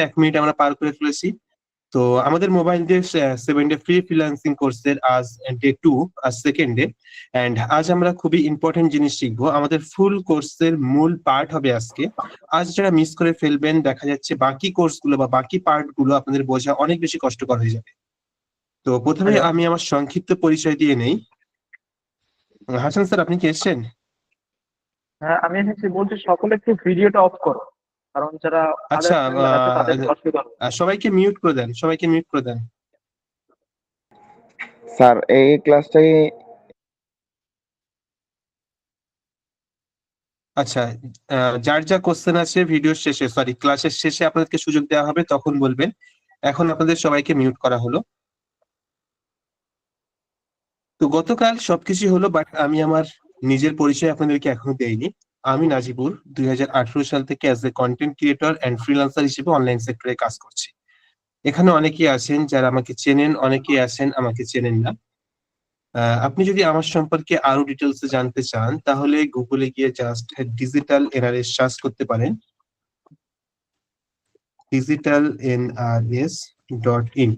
1 minute আমরা পার করে ফেলেছি। তো আমাদের মোবাইল দিয়ে 7 ডে ফ্রি ফ্রিল্যান্সিং কোর্সের আজ ডে 2, আজ সেকেন্ড ডে। এন্ড আজ আমরা খুবই ইম্পর্টেন্ট জিনিস শিখবো। আমাদের ফুল কোর্সের মূল পার্ট হবে আজকে। আজ যারা মিস করে ফেলবেন, দেখা যাচ্ছে বাকি কোর্স গুলো বা বাকি পার্ট গুলো আপনাদের বোঝা অনেক বেশি কষ্টকর হয়ে যাবে। তো প্রথমে হ্যালো। আমি আমার সংক্ষিপ্ত পরিচয় দিয়ে নেই। হাসান স্যার, আপনি কি এসেছেন? হ্যাঁ, আমি এসেছি। বলছি সকলে একটু ভিডিওটা অফ করো, কারণ যারা আচ্ছা, আদার্স মেম্বার আছে তাদের অসুবিধা হবে। সবাইকে মিউট করে দেন, সবাইকে মিউট করে দেন। স্যার এই ক্লাসটাই আচ্ছা, যার যা কোশ্চেন আছে ভিডিওর শেষে, সরি ক্লাসের শেষে আপনাদেরকে সুযোগ দেওয়া হবে, তখন বলবেন। এখন আপনাদের সবাইকে মিউট করা হলো। তো গতকাল সবকিছু হলো, বাট আমি আমার নিজের পরিচয় আপনাদেরকে এখনো দেইনি। আমি নাজিবুর 2018 সাল থেকে as a content creator and freelancer হিসেবে অনলাইন সেক্টরে কাজ করছি। এখানে অনেকেই আছেন যারা আমাকে চেনেন, অনেকেই আছেন আমাকে চেনেন না। আপনি যদি আমার সম্পর্কে আরো ডিটেলস জানতে চান, তাহলে গুগলে গিয়ে জাস্ট ডিজিটাল এনআরএস সার্চ করতে পারেন। digitalnrs.in,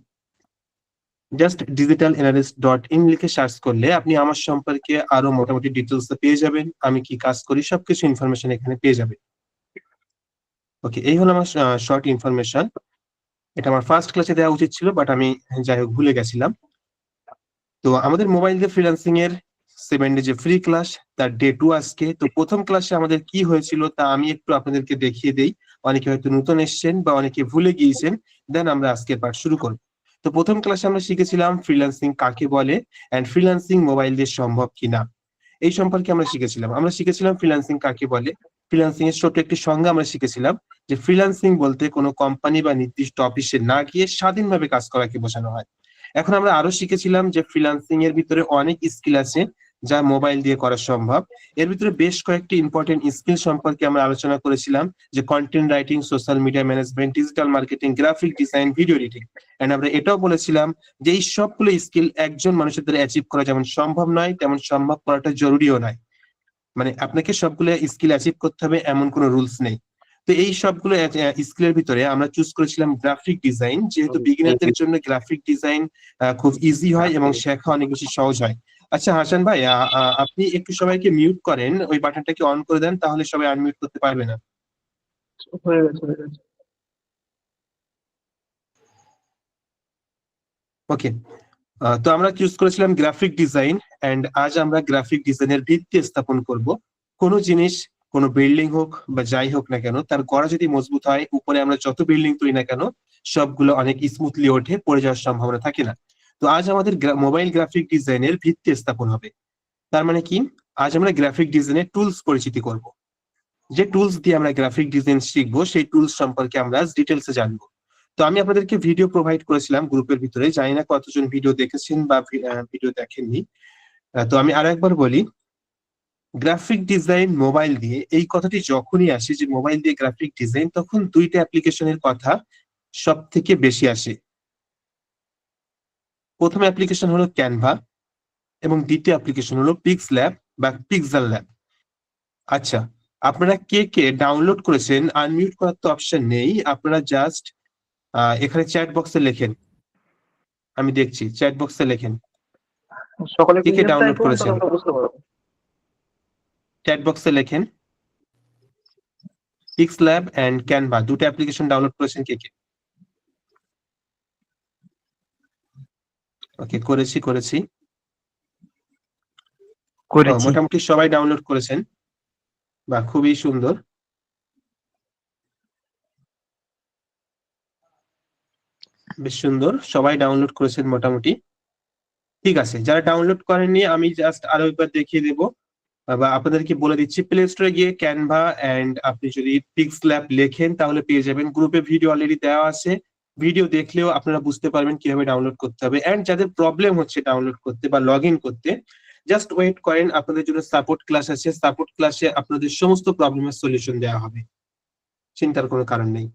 জাস্ট digitalnrs.in লিখে সার্চ করলে আপনি আমার সম্পর্কে আরো মোটামুটি ডিটেলস পেয়ে যাবেন। আমি কি কাজ করি সবকিছু ইনফরমেশন এখানে পেয়ে যাবেন। ওকে, এই হলো আমার শর্ট ইনফরমেশন। এটা আমার ফার্স্ট ক্লাসে দেওয়া উচিত ছিল, বাট আমি যাই হোক ভুলে গেছিলাম। তো আমাদের মোবাইল দিয়ে ফ্রিল্যান্সিং এর 7 ডে যে ফ্রি ক্লাস, তার ডে 2 আজকে। তো প্রথম ক্লাসে আমাদের কি হয়েছিল তা আমি একটু আপনাদেরকে দেখিয়ে দেই। অনেকে হয়তো নতুন এসেছেন বা অনেকে ভুলে গিয়েছেন। দেন আমরা আজকের পার্ট শুরু করব। তো প্রথম ক্লাসে আমরা শিখেছিলাম ফ্রিল্যান্সিং কাকে বলে এন্ড ফ্রিল্যান্সিং মোবাইল দিয়ে সম্ভব কিনা, এই সম্পর্কে আমরা শিখেছিলাম ফ্রিল্যান্সিং কাকে বলে। ফ্রিল্যান্সিং এর ছোট্ট একটি সংজ্ঞা আমরা শিখেছিলাম, যে ফ্রিল্যান্সিং বলতে কোনো কোম্পানি বা নির্দিষ্ট অফিসে না গিয়ে স্বাধীনভাবে কাজ করাকে বোঝানো হয়। এখন আমরা আরো শিখেছিলাম যে ফ্রিল্যান্সিং এর ভিতরে অনেক স্কিল আছে যা মোবাইল দিয়ে করা সম্ভব। এর ভিতরে বেশ কয়েকটি ইম্পর্টেন্ট স্কিল সম্পর্কে আমরা আলোচনা করেছিলাম, যে content writing, social media management, digital marketing, graphic design, video editing. And আমরা এটাও বলেছিলাম যে এই সবগুলো স্কিল একজন মানুষের দ্বারা অ্যাচিভ করা যেমন সম্ভব নয়, তেমন সম্ভব করাটা জরুরিও নয়। মানে আপনাকে সবগুলো স্কিল অ্যাচিভ করতে হবে এমন কোনো রুলস নেই। তো এই সবগুলো স্কিলের ভিতরে আমরা চুজ করেছিলাম গ্রাফিক ডিজাইন, যেহেতু বিগিনারদের জন্য গ্রাফিক ডিজাইন খুব ইজি হয় এবং শেখা অনেক বেশি সহজ হয়। আচ্ছা হাসান ভাই, আপনি একটু সবাইকে মিউট করেন, ওই বাটনটাকে অন করে দেন, তাহলে সবাই আনমিউট করতে পারবে না। হয়ে গেছে, হয়ে গেছে। ওকে, তো আমরা চুজ করেছিলাম গ্রাফিক ডিজাইন। এন্ড আজ আমরা গ্রাফিক ডিজাইনের ভিত্তি স্থাপন করব। কোনো জিনিস, কোনো বিল্ডিং হোক বা যাই হোক না কেন, তার গোড়া যদি মজবুত হয়, উপরে আমরা যত বিল্ডিং তৈরি না কেন সবগুলো অনেক স্মুথলি ওঠে, পড়ে যাওয়ার সম্ভাবনা থাকে না। তো আজ আমাদের মোবাইল গ্রাফিক ডিজাইনের ভিত্তি স্থাপন হবে। তার মানে কি, আজ আমরা গ্রাফিক ডিজাইনের টুলস পরিচিতি করব। যে টুলস দিয়ে আমরা গ্রাফিক ডিজাইন শিখবো, সেই টুলস সম্পর্কে আমরা আজ ডিটেলসে জানবো। তো আমি আপনাদেরকে ভিডিও প্রোভাইড করেছিলাম গ্রুপের ভিতরে, জানি না কতজন ভিডিও দেখেছেন বা ভিডিও দেখেননি। তো আমি আরো একবার বলি, গ্রাফিক ডিজাইন মোবাইল দিয়ে, এই কথাটি যখনই আসে যে মোবাইল দিয়ে গ্রাফিক ডিজাইন, তখন দুইটা অ্যাপ্লিকেশনের কথা সব থেকে বেশি আসে। প্রথম অ্যাপ্লিকেশন হলো ক্যানভা এবং দ্বিতীয় অ্যাপ্লিকেশন হলো পিক্স ল্যাব বা পিক্সেল ল্যাব। আচ্ছা, আপনারা কে কে ডাউনলোড করেছেন? আনমিউট করার তো অপশন নেই, আপনারা জাস্ট এখানে চ্যাট বক্সে লেখেন। আমি দেখছি, চ্যাট বক্সে লেখেন সকলে কে কে পিডিএফ টাইপ ডাউনলোড করুন, তাহলে করেছেন। আমরা বুঝতে পারবো। চ্যাট বক্সে লেখেন পিক্স ল্যাব এন্ড ক্যানভা দুটো অ্যাপ্লিকেশন ডাউনলোড করেছেন কে কে। ওকে, করেছি করেছি। করেছি। মোটামুটি সবাই ডাউনলোড করেছেন, বা খুবই সুন্দর, বেশ সুন্দর, সবাই ডাউনলোড করেছেন মোটামুটি। ঠিক আছে, যারা ডাউনলোড করেননি আমি জাস্ট আরো একবার দেখিয়ে দেবো বা আপনাদেরকে বলে দিচ্ছি। প্লে স্টোরে গিয়ে ক্যানভা এন্ড আপনি যদি পিক্স ল্যাব লেখেন তাহলে পেয়ে যাবেন। গ্রুপে ভিডিও অলরেডি দেওয়া আছে, ভিডিও দেখলেও আপনারা বুঝতে পারবেন কিভাবে ডাউনলোড করতে হবে। এন্ড যাদের প্রবলেম হচ্ছে ডাউনলোড করতে বা লগ ইন করতে, জাস্ট ওয়েট করেন, আপনাদের জন্য সাপোর্ট ক্লাস আছে, সাপোর্ট ক্লাসে আপনাদের সমস্ত প্রবলেমের সলিউশন দেওয়া হবে, চিন্তার কোনো কারণ নেই।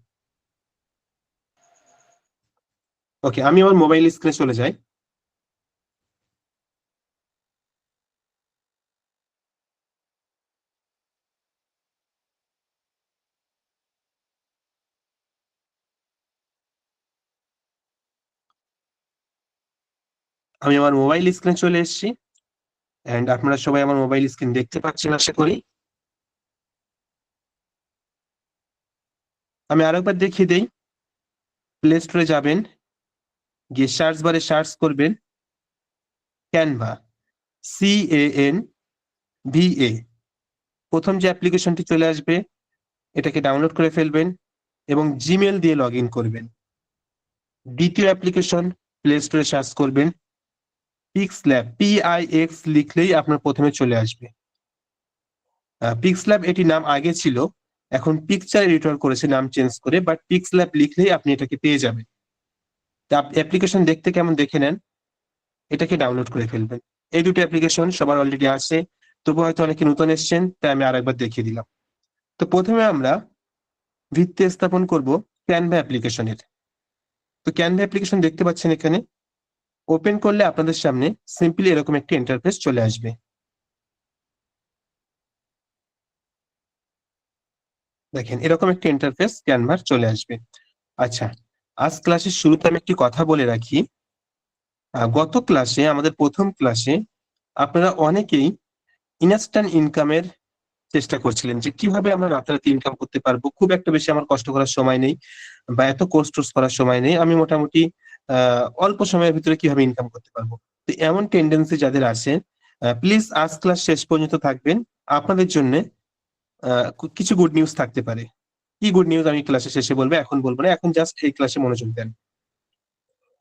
ওকে, আমি আমার মোবাইল স্ক্রিনে চলে যাই। আমি আমার মোবাইল স্ক্রিনে চলে এসেছি, এন্ড আপনারা সবাই আমার মোবাইল স্ক্রিন দেখতে পাচ্ছেন আশা করি। আমি আরেকবার দেখিয়ে দেই। প্লে স্টোরে যাবেন, গিয়ে সার্চ বারে সার্চ করবেন ক্যানভা, CANVA। প্রথম যে অ্যাপ্লিকেশনটি চলে আসবে এটাকে ডাউনলোড করে ফেলবেন এবং জিমেল দিয়ে লগ ইন করবেন। দ্বিতীয় অ্যাপ্লিকেশন প্লে স্টোরে সার্চ করবেন পিক্সল্যাব, PIX লিখলেই আপনার প্রথমে চলে আসবে। পিক্সল্যাব এটি নাম আগে ছিল, এখন পিকচার এডিটর করেছে নাম চেঞ্জ করে, বাট পিক্সল্যাব লিখলেই আপনি এটাকে পেয়ে যাবেন। অ্যাপ্লিকেশন দেখতে কেমন দেখে নেন, এটাকে ডাউনলোড করে ফেলবেন। এই দুটো অ্যাপ্লিকেশন সবার অলরেডি আছে, তবু হয়তো অনেকে নতুন এসেছেন, তাই আমি আরেকবার দেখিয়ে দিলাম। তো প্রথমে আমরা ভিত্তি স্থাপন করব ক্যানভা অ্যাপ্লিকেশনের। তো ক্যানভা অ্যাপ্লিকেশন দেখতে পাচ্ছেন এখানে। ওপেন করলে আপনাদের সামনে সিম্পলি এরকম একটি ইন্টারফেস চলে আসবে। দেখেন এরকম একটি ইন্টারফেস ক্যানভার চলে আসবে। আচ্ছা, আজ ক্লাসের শুরুতে আমি একটি কথা বলে রাখি। গত ক্লাসে, আমাদের প্রথম ক্লাসে, আপনারা অনেকেই ইনস্ট্যান্ট ইনকামের চেষ্টা করছিলেন যে কিভাবে আমরা রাতারাতি ইনকাম করতে পারবো, খুব একটা বেশি আমার কষ্ট করার সময় নেই বা এত কোর্স টোর্স করার সময় নেই, আমি মোটামুটি অল্প সময়ের ভিতরে কিভাবে ইনকাম করতে পারবো। তো এমন টেন্ডেন্সি যাদের আছে, প্লিজ আজ ক্লাস শেষ পর্যন্ত থাকবেন। আপনাদের জন্য কিছু গুড নিউজ থাকতে পারে। কি গুড নিউজ আমি ক্লাসে শেষে বলবো, এখন বলবো না, এখন জাস্ট এই ক্লাসে মনোযোগ দেন।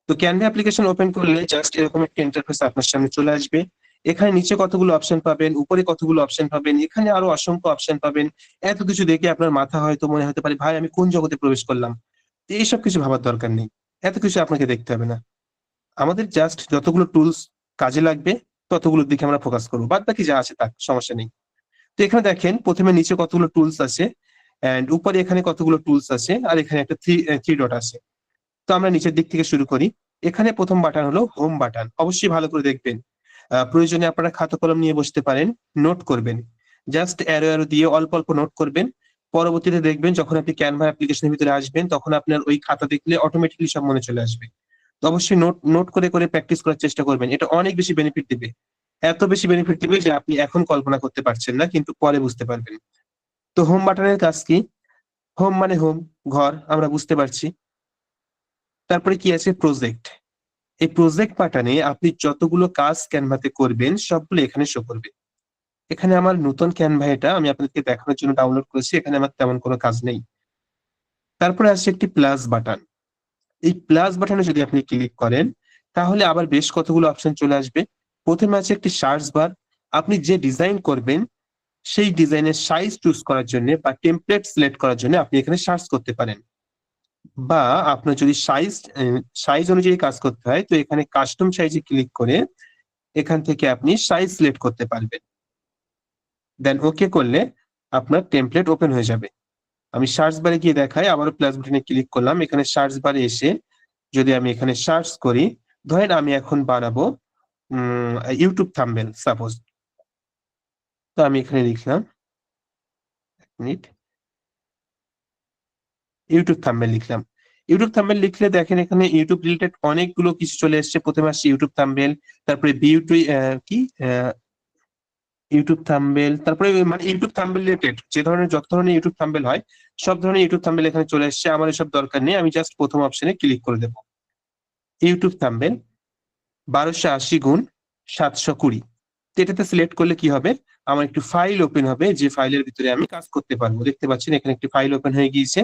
তো ক্যানভা অ্যাপ্লিকেশন ওপেন করলে জাস্ট এরকম একটা ইন্টারফেস আপনার সামনে চলে আসবে। এখানে নিচে কতগুলো অপশন পাবেন, উপরে কতগুলো অপশন পাবেন, এখানে আরো অসংখ্য অপশন পাবেন। এত কিছু দেখে আপনার মাথা হয়তো মনে হতে পারে, ভাই আমি কোন জগতে প্রবেশ করলাম। তো এইসব কিছু ভাবার দরকার নেই, এত কিছু আপনাকে দেখতে হবে না। আমাদের জাস্ট যতগুলো টুলস কাজে লাগবে ততগুলোর দিকে আমরা ফোকাস করবো, বাদ বাকি যা আছে তার সমস্যা নেই। তো এখানে দেখেন প্রথমে নিচে কতগুলো টুলস আছে, এন্ড উপরে এখানে কতগুলো টুলস আছে, আর এখানে একটা থ্রি ডট আছে। তো আমরা নিচের দিক থেকে শুরু করি। এখানে প্রথম বাটন হলো হোম বাটন, অবশ্যই ভালো করে দেখবেন। প্রয়োজনে আপনারা খাতা কলম নিয়ে বসতে পারেন, নোট করবেন। জাস্ট অ্যারো অ্যারো দিয়ে অল্প অল্প নোট করবেন। পরবর্তীতে দেখবেন যখন আপনি ক্যানভা অ্যাপ্লিকেশনের ভিতরে আসবেন, তখন আপনার ওই খাতা দেখলে অটোমেটিকলি সব মনে চলে আসবে। তো অবশ্যই নোট নোট করে করে প্র্যাকটিস করার চেষ্টা করবেন, এটা অনেক বেশি বেনিফিট দিবে। এত বেশি বেনিফিট দিবে যে আপনি এখন কল্পনা করতে পারছেন না, কিন্তু পরে বুঝতে পারবেন। তো হোম বাটনের কাজ কি? হোম মানে হোম, ঘর, আমরা বুঝতে পারছি। তারপরে কি আছে? প্রজেক্ট। এই প্রজেক্ট বাটনে আপনি যতগুলো কাজ ক্যানভাতে করবেন সবগুলো এখানে শো করবে। এখানে আমার নতুন ক্যানভা, এটা আমি আপনাদেরকে দেখানোর জন্য ডাউনলোড করেছি, এখানে আমার তেমন কোনো কাজ নেই। তারপরে আসছে একটি প্লাস বাটন। এই প্লাস বাটনে যদি আপনি ক্লিক করেন তাহলে আবার বেশ কতগুলো অপশন চলে আসবে। প্রথমে আছে একটি সার্চ বার। আপনি যে ডিজাইন করবেন সেই ডিজাইনের সাইজ চুজ করার জন্য বা টেমপ্লেট সিলেক্ট করার জন্য আপনি এখানে সার্চ করতে পারেন। বা আপনার যদি সাইজ অনুযায়ী কাজ করতে হয়, তো এখানে কাস্টম সাইজে ক্লিক করে এখান থেকে আপনি সাইজ সিলেক্ট করতে পারবেন। দেন ওকে করলে আপনার টেমপ্লেট ওপেন হয়ে যাবে। আমি সার্চ বারে গিয়ে দেখাই, আবারও প্লাস বাটনে ক্লিক করলাম। এখানে সার্চ বারে এসে যদি আমি এখানে সার্চ করি, ধরেন আমি এখন বানাবো ইউটিউব থাম্বনেল সাপোজ। তো আমি এখানে লিখলাম, এক মিনিট, ইউটিউব থাম্বনেল লিখলাম। ইউটিউব থাম্বনেল লিখলে দেখেন এখানে ইউটিউব রিলেটেড অনেকগুলো কিছু চলে এসেছে। প্রথমে আসছে ইউটিউব থাম্বনেল, তারপরে বিউটি কি ইউটিউব থাম্বনেল, তারপরে মানে ইউটিউব থাম্বনেল রিলেটেড যে ধরনের, যত ধরনের ইউটিউব থাম্বনেল হয় সব ধরনের ইউটিউব থাম্বনেল এখানে চলে এসেছে। আমার এসব দরকার নেই, আমি জাস্ট প্রথম অপশনে ক্লিক করে দেবো, ইউটিউব থাম্বনেল 1280x720। এটাতে সিলেক্ট করলে কি হবে, আমার একটু ফাইল ওপেন হবে, যে ফাইলের ভিতরে আমি কাজ করতে পারবো। দেখতে পাচ্ছেন এখানে একটি ফাইল ওপেন হয়ে গিয়েছে,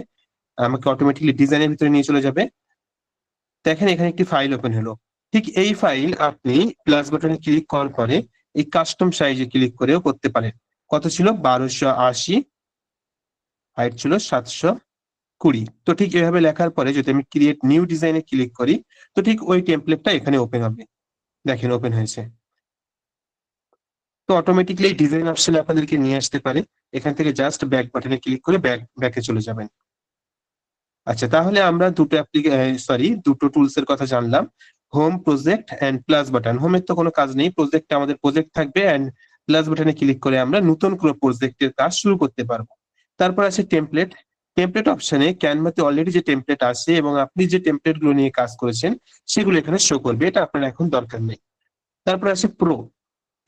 আমাকে অটোমেটিকলি ডিজাইনের ভিতরে নিয়ে চলে যাবে। দেখেন এখানে একটি ফাইল ওপেন হলো। ঠিক এই ফাইল আপনি প্লাস বাটনে ক্লিক করার পরে এই কাস্টম সাইজে ক্লিক করেও করতে পারেন। কত ছিল? 1280, হাইট ছিল 720। তো ঠিক এভাবে লেখার পরে যদি আমি ক্রিয়েট নিউ ডিজাইনে ক্লিক করি, তো ঠিক ওই টেমপ্লেটটা এখানে ওপেন হবে। দেখেন ওপেন হয়েছে। তো অটোমেটিকলি ডিজাইন অপশনে আপনাদেরকে নিয়ে আসতে পারে, এখান থেকে জাস্ট ব্যাক বাটনে ক্লিক করে ব্যাকে চলে যাবেন। আচ্ছা, তাহলে আমরা দুটো টুলস এর কথা জানলাম, home, project and plus button. হোমের তো কোনো কাজ নেই, প্রজেক্টে আমাদের প্রজেক্ট থাকবে, এন্ড প্লাস বাটনে ক্লিক করে আমরা নতুন কোনো প্রজেক্টের কাজ শুরু করতে পারবো। তারপর আছে টেমপ্লেট। টেমপ্লেট অপশনে ক্যানভাতে অলরেডি যে টেমপ্লেট আছে এবং আপনি যে টেমপ্লেট গুলো নিয়ে কাজ করেছেন সেগুলো এখানে শো করবে, এটা আপনার এখন দরকার নেই। তারপর আছে প্রো।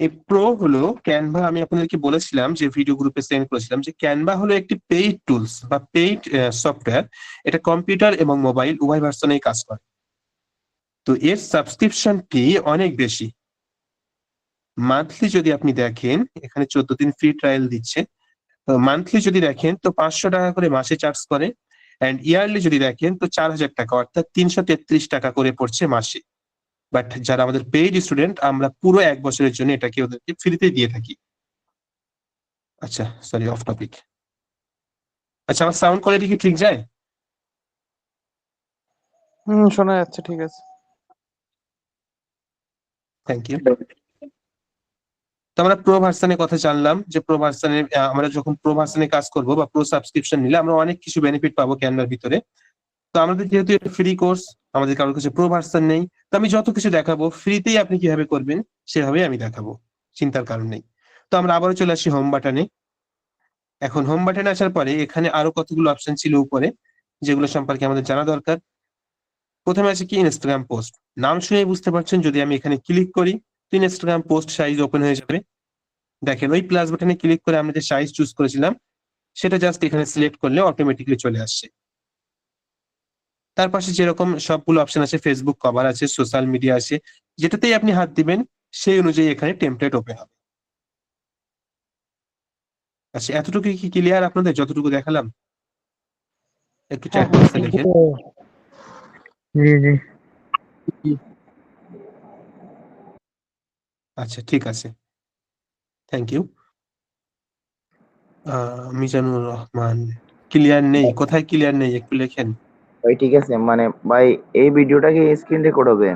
এই প্রো হলো ক্যানভা, আমি আপনাদেরকে বলেছিলাম যে ভিডিও গ্রুপে সেন্ড করেছিলাম যে ক্যানভা হলো একটি পেইড টুলস বা পেইড সফটওয়্যার। এটা কম্পিউটার এবং মোবাইল উভয় ভার্সনেই কাজ করে। তো এর সাবস্ক্রিপশন ফি অনেক বেশি। মান্থলি যদি আপনি দেখেন, এখানে 14 দিন ফ্রি ট্রায়াল দিচ্ছে। তো মান্থলি যদি দেখেন তো 500 টাকা করে মাসে চার্জ করে, এন্ড ইয়ারলি যদি দেখেন তো 4000 টাকা, অর্থাৎ 333 টাকা করে পড়ছে মাসে। বাট যারা আমাদের পেইড স্টুডেন্ট, আমরা পুরো 1 বছরের জন্য এটাকে ওদেরকে ফ্রিতে দিয়ে থাকি। আচ্ছা, সরি, অফ টপিক। আচ্ছা, আমার সাউন্ড কোয়ালিটি কি ঠিক যায়? শোনা যাচ্ছে, ঠিক আছে। Thank you. তো আমরা প্রো ভার্সনের কথা জানলাম যে প্রো ভার্সনে আমরা যখন প্রো ভার্সনে কাজ করব বা প্রো সাবস্ক্রিপশন নিলে আমরা অনেক কিছু বেনিফিট পাবো ক্যানভার ভিতরে। তো আমাদের যেহেতু এটা ফ্রি কোর্স, আমাদের কারোর কাছে প্রো ভার্সন নেই, তো আমি যত কিছু দেখাবো ফ্রিতেই আপনি কিভাবে করবেন সেভাবেই আমি দেখাবো, চিন্তার কারণ নেই। তো আমরা আবারও চলে আসি হোম বাটনে। এখন হোম বাটনে আসার পরে এখানে আরো কতগুলো অপশন ছিল উপরে, যেগুলো সম্পর্কে আমাদের জানা দরকার। প্রথমে আছে কি ইনস্টাগ্রাম পোস্ট। নাম শুনেই বুঝতে পারছেন, যদি আমি এখানে ক্লিক করি তো ইনস্টাগ্রাম পোস্ট সাইজ ওপেন হয়ে যাবে। দেখেন ওই প্লাস বাটনে ক্লিক করে আমরা যে সাইজ চুজ করেছিলাম সেটা জাস্ট এখানে সিলেক্ট করলে অটোমেটিকলি চলে আসছে। তার পাশে যেরকম সবগুলো অপশন আছে, ফেসবুক কভার আছে, সোশ্যাল মিডিয়া আছে, যেটাতেই আপনি হাত দিবেন সেই অনুযায়ী এখানে টেমপ্লেট ওপেন হবে। আচ্ছা, এতটুকু কি ক্লিয়ার আপনাদের যতটুকু দেখালাম? একটু চ্যাট বক্সে লিখেন। জি জি। আচ্ছা, ঠিক আছে, thank you. Mizanur Rahman, clear নেই? কোথায় ক্লিয়ার নেই একটু লেখেন। ভাই ঠিক আছে, মানে ভাই এই ভিডিওটা কি স্ক্রিন রেকর্ড হবে?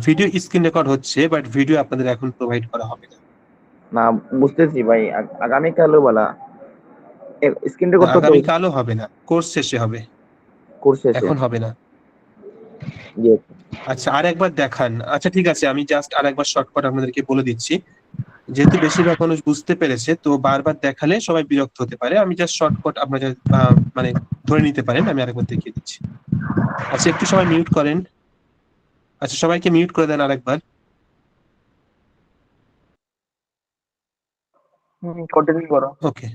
ভিডিও স্ক্রিন রেকর্ড হচ্ছে, বাট ভিডিও আপনাদের এখন প্রোভাইড করা হবে না। না, বুঝতেছি ভাই, আগামীকালও বলা স্ক্রিন রেকর্ড তো হবে আগামীকালও হবে না, কোর্স শেষে হবে, কোর্স শেষে। এখন হবে না। জি। আচ্ছা, আরেকবার দেখান। আচ্ছা, ঠিক আছে, আমি জাস্ট আরেকবার শর্টকাট আপনাদেরকে বলে দিচ্ছি। যেহেতু বেশিরভাগ মানুষ বুঝতে পেরেছে, তো বারবার দেখালে সবাই বিরক্ত হতে পারে। আমি জাস্ট শর্টকাট আপনারা মানে ধরে নিতে পারেন, আমি আরেকবার দেখিয়ে দিচ্ছি। আচ্ছা, একটু সবাই মিউট করেন। আচ্ছা, সবাইকে মিউট করে দেন আরেকবার। কন্টিনিউ করো। ওকে।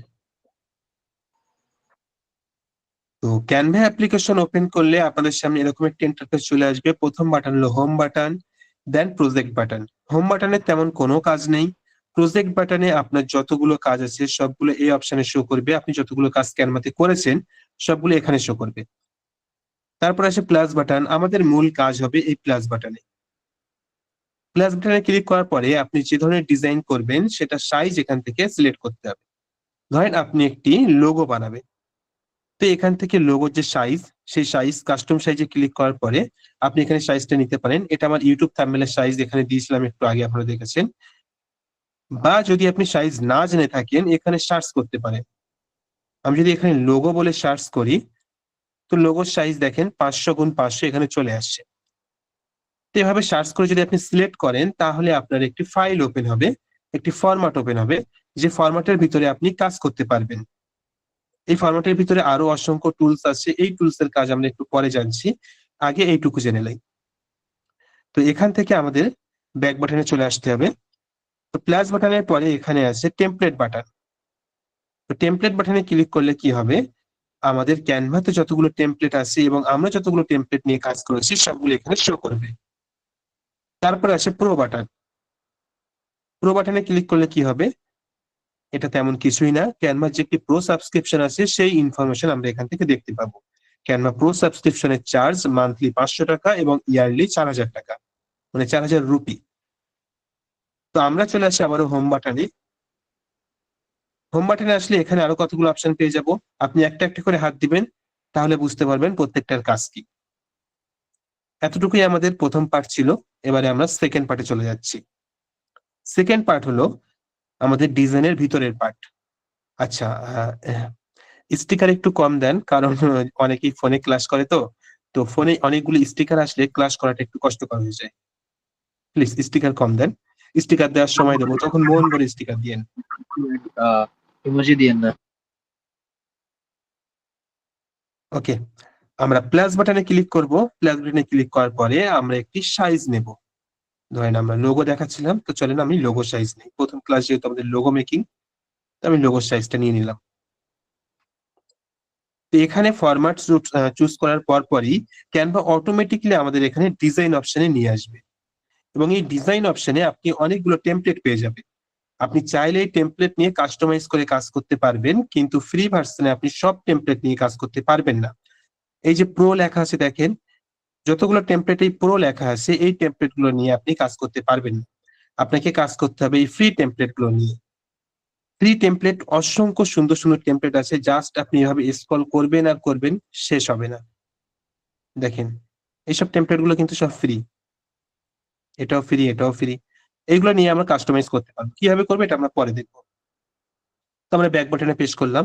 তো ক্যানভা অ্যাপ্লিকেশন ওপেন করলে আপনাদের সামনে এরকম একটা ইন্টারফেস চলে আসবে। প্রথম বাটন হলো হোম বাটন, দেন প্রজেক্ট বাটন। হোম বাটনে তেমন কোনো কাজ নেই। প্রজেক্ট বাটনে আপনার যতগুলো কাজ আছে সবগুলো এই অপশনে শো করবে। আপনি যতগুলো কাজ ক্যানভাতে করেছেন সবগুলো এখানে শো করবে। তারপর আসে প্লাস বাটন। আমাদের মূল কাজ হবে এই প্লাস বাটনে। প্লাস বাটনে ক্লিক করার পরে আপনি যে ধরনের ডিজাইন করবেন সেটা সাইজ এখান থেকে সিলেক্ট করতে হবে। ধরেন আপনি একটি লোগো বানাবেন, তো এখান থেকে লোগোর যে সাইজ, সেই সাইজ কাস্টম সাইজে ক্লিক করার পরে আপনি এখানে সাইজটা নিতে পারেন। এটা আমার ইউটিউব থাম্বনেলের সাইজ এখানে দিয়েছিলাম একটু আগে, আপনারা দেখেছেন। বা যদি আপনি সাইজ না জেনে থাকেন এখানে সার্চ করতে পারেন। আমি যদি এখানে লোগো বলে সার্চ করি তো লোগোর সাইজ দেখেন 500x500 এখানে চলে আসছে। তো এভাবে সার্চ করে যদি আপনি সিলেক্ট করেন তাহলে আপনার একটি ফাইল ওপেন হবে, একটি ফরম্যাট ওপেন হবে, যে ফরম্যাটের ভিতরে আপনি কাজ করতে পারবেন। এই ফরম্যাটের ভিতরে আরো অসংখ্য টুলস আছে, এই টুলস এর কাজ আমরা একটু পরে জানছি, আগে এইটুকু জেনে নেই। তো এখান থেকে আমাদের ব্যাক বাটনে চলে আসতে হবে। তো প্লাস বাটনের পরে এখানে আছে টেমপ্লেট বাটন। তো টেমপ্লেট বাটনে ক্লিক করলে কি হবে, আমাদের ক্যানভাতে যতগুলো টেমপ্লেট আছে এবং আমরা যতগুলো টেমপ্লেট নিয়ে কাজ করেছি সবগুলো এখানে শো করবে। তারপরে আছে প্রো বাটন। প্রো বাটনে ক্লিক করলে কি হবে, এটা তেমন কিছুই না, ক্যানভার যে একটি প্রো সাবস্ক্রিপশন আছে সেই ইনফরমেশন আমরা এখান থেকে দেখতে পাবো। ক্যানভা প্রো সাবস্ক্রিপশনের চার্জ মান্থলি 500 টাকা এবং ইয়ারলি 4000 টাকা, মানে 4000 রুপি। তো আমরা চলে আসি আবারও হোম বাটনে। হোম বাটনে আসলে এখানে আরো কতগুলো অপশন পেয়ে যাব। আপনি একটা একটা করে হাত দিবেন, তাহলে বুঝতে পারবেন প্রত্যেকটার কাজ কি। এতটুকুই আমাদের প্রথম পার্ট ছিল। এবারে আমরা সেকেন্ড পার্টে চলে যাচ্ছি। সেকেন্ড পার্ট হলো আমাদের ডিজাইনের ভিতরের পার্ট। আচ্ছা, স্টিকার একটু কম দেন, কারণ অনেকেই ফোনে ক্লাস করে, তো তো ফোনে অনেকগুলো স্টিকার আসলে ক্লাস করাটা একটু কষ্টকর হয়ে যায়। প্লিজ স্টিকার কম দেন। স্টিকার দেওয়ার সময় দেবো তখন মন ভরে স্টিকার দিয়েন। ইমোজি দিয়েন না। ওকে, আমরা প্লাস বাটনে ক্লিক করব। প্লাস বাটনে ক্লিক করার পরে আমরা একটি সাইজ নেব। ধরেন আমরা লোগো দেখাচ্ছিলাম, তো চলেন আমি লোগো সাইজ নেই। প্রথম ক্লাস যেহেতু আমাদের লোগো মেকিং, তো আমি লোগো সাইজটা নিয়ে নিলাম। তো এখানে ফরম্যাট চুজ করার পরই ক্যানভা অটোমেটিক্যালি আমাদের এখানে ডিজাইন অপশনে নিয়ে আসবে, এবং এই ডিজাইন অপশনে আপনি অনেকগুলো টেমপ্লেট পেয়ে যাবেন। আপনি চাইলে এই টেমপ্লেট নিয়ে কাস্টমাইজ করে কাজ করতে পারবেন, কিন্তু ফ্রি ভার্সনে আপনি সব টেমপ্লেট নিয়ে কাজ করতে পারবেন না। এই যে প্রো লেখা আছে দেখেন, যতগুলো টেমপ্লেট এই প্রো লেখা আছে, এই টেমপ্লেট গুলো নিয়ে আপনি কাজ করতে পারবেন না। আপনাকে কাজ করতে হবে এই ফ্রি টেমপ্লেট গুলো নিয়ে। ফ্রি টেমপ্লেট অসংখ্য সুন্দর সুন্দর টেমপ্লেট আছে, জাস্ট আপনি এভাবে স্ক্রল করবেন আর করবেন, শেষ হবে না। দেখেন এইসব টেমপ্লেট গুলো কিন্তু সব ফ্রি, এটাও ফ্রি, এটাও ফ্রি। এইগুলো নিয়ে আমরা কাস্টমাইজ করতে পারবো। কিভাবে করবো এটা আমরা পরে দেখবো। তো আমরা ব্যাক বাটনে পেস্ট করলাম।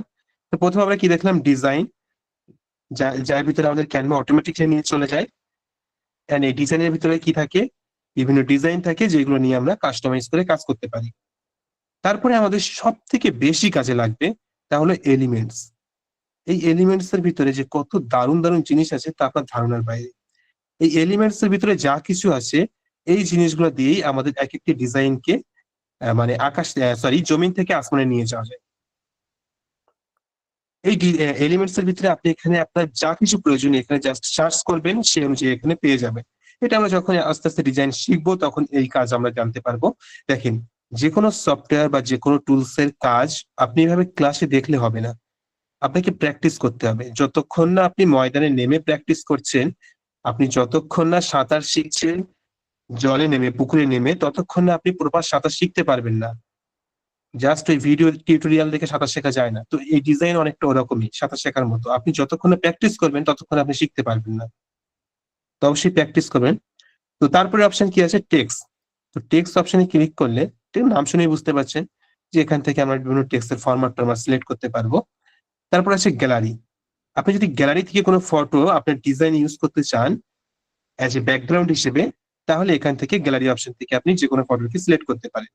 তো প্রথমে আমরা কি দেখলাম, ডিজাইন, যার ভিতরে আমাদের ক্যানভা অটোমেটিক্যালি নিয়ে চলে যায়। এন্ড এই ডিজাইনের ভিতরে কি থাকে, বিভিন্ন ডিজাইন থাকে যেগুলো নিয়ে আমরা কাস্টমাইজ করে কাজ করতে পারি। তারপরে আমাদের সব থেকে বেশি কাজে লাগবে তা হলো এলিমেন্টস। এই এলিমেন্টস এর ভিতরে যে কত দারুণ দারুণ জিনিস আছে তা আপনার ধারণার বাইরে। এই এলিমেন্টস এর ভিতরে যা কিছু আছে, এই জিনিসগুলো দিয়েই আমাদের এক একটি ডিজাইনকে মানে জমিন থেকে আসমানে নিয়ে যাওয়া যায়। এই এলিমেন্টস এর ভিতরে আপনি এখানে আপনার যা কিছু প্রয়োজন এখানে জাস্ট সার্চ করবেন, সেই অনুযায়ী এখানে পেয়ে যাবেন। এটা আমরা যখন আস্তে আস্তে ডিজাইন শিখবো তখন এই কাজ আমরা জানতে পারবো। দেখেন, যে কোনো সফটওয়্যার বা যে কোনো টুলস এর কাজ আপনি এভাবে ক্লাসে দেখলে হবে না, আপনাকে প্র্যাকটিস করতে হবে। যতক্ষণ না আপনি ময়দানে নেমে প্র্যাকটিস করছেন, আপনি যতক্ষণ না সাঁতার শিখছেন জলে নেমে, পুকুরে নেমে, ততক্ষণ না আপনি প্রপার সাঁতার শিখতে পারবেন না। জাস্ট ওই ভিডিও টিউটোরিয়াল দেখে সাঁতার শেখা যায় না। তো এই ডিজাইন অনেকটা ওরকমই, সাঁতার শেখার মতো। আপনি যতক্ষণ না প্র্যাকটিস করবেন ততক্ষণ আপনি শিখতে পারবেন না। তো অবশ্যই প্র্যাকটিস করবেন। তো তারপরে অপশন কি আছে, টেক্সট। তো টেক্সট অপশনে ক্লিক করলে, ঠিক নাম শুনেই বুঝতে পারছেন যে এখান থেকে আমরা বিভিন্ন টেক্সটের ফরম্যাট আমরা সিলেক্ট করতে পারবো। তারপর আছে গ্যালারি। আপনি যদি গ্যালারি থেকে কোনো ফটো আপনার ডিজাইন ইউজ করতে চান অ্যাজ এ ব্যাকগ্রাউন্ড হিসেবে, তাহলে এখান থেকে গ্যালারি অপশন থেকে আপনি যে কোনো ফটোকে সিলেক্ট করতে পারেন।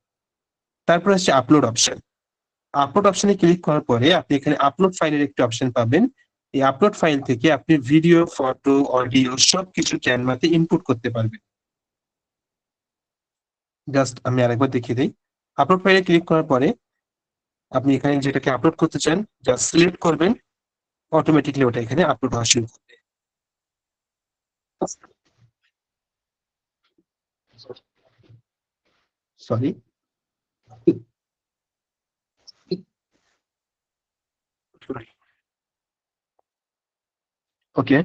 তারপর আছে আপলোড অপশন। আপলোড অপশনে ক্লিক করার পরে আপনি এখানে আপলোড ফাইলের একটি অপশন পাবেন। এই আপলোড ফাইল থেকে আপনি ভিডিও, ফটো, অডিও সবকিছু ক্যানভাতে ইনপুট করতে পারবেন। জাস্ট আমি আরেকবার দেখিয়ে দিই। আপলোড ফাইলে ক্লিক করার পরে আপনি এখানে যেটাকে আপলোড করতে চান জাস্ট সিলেক্ট করবেন, অটোমেটিকলি ওটা এখানে আপলোড হওয়া শুরু করবে। সরি, ওকে।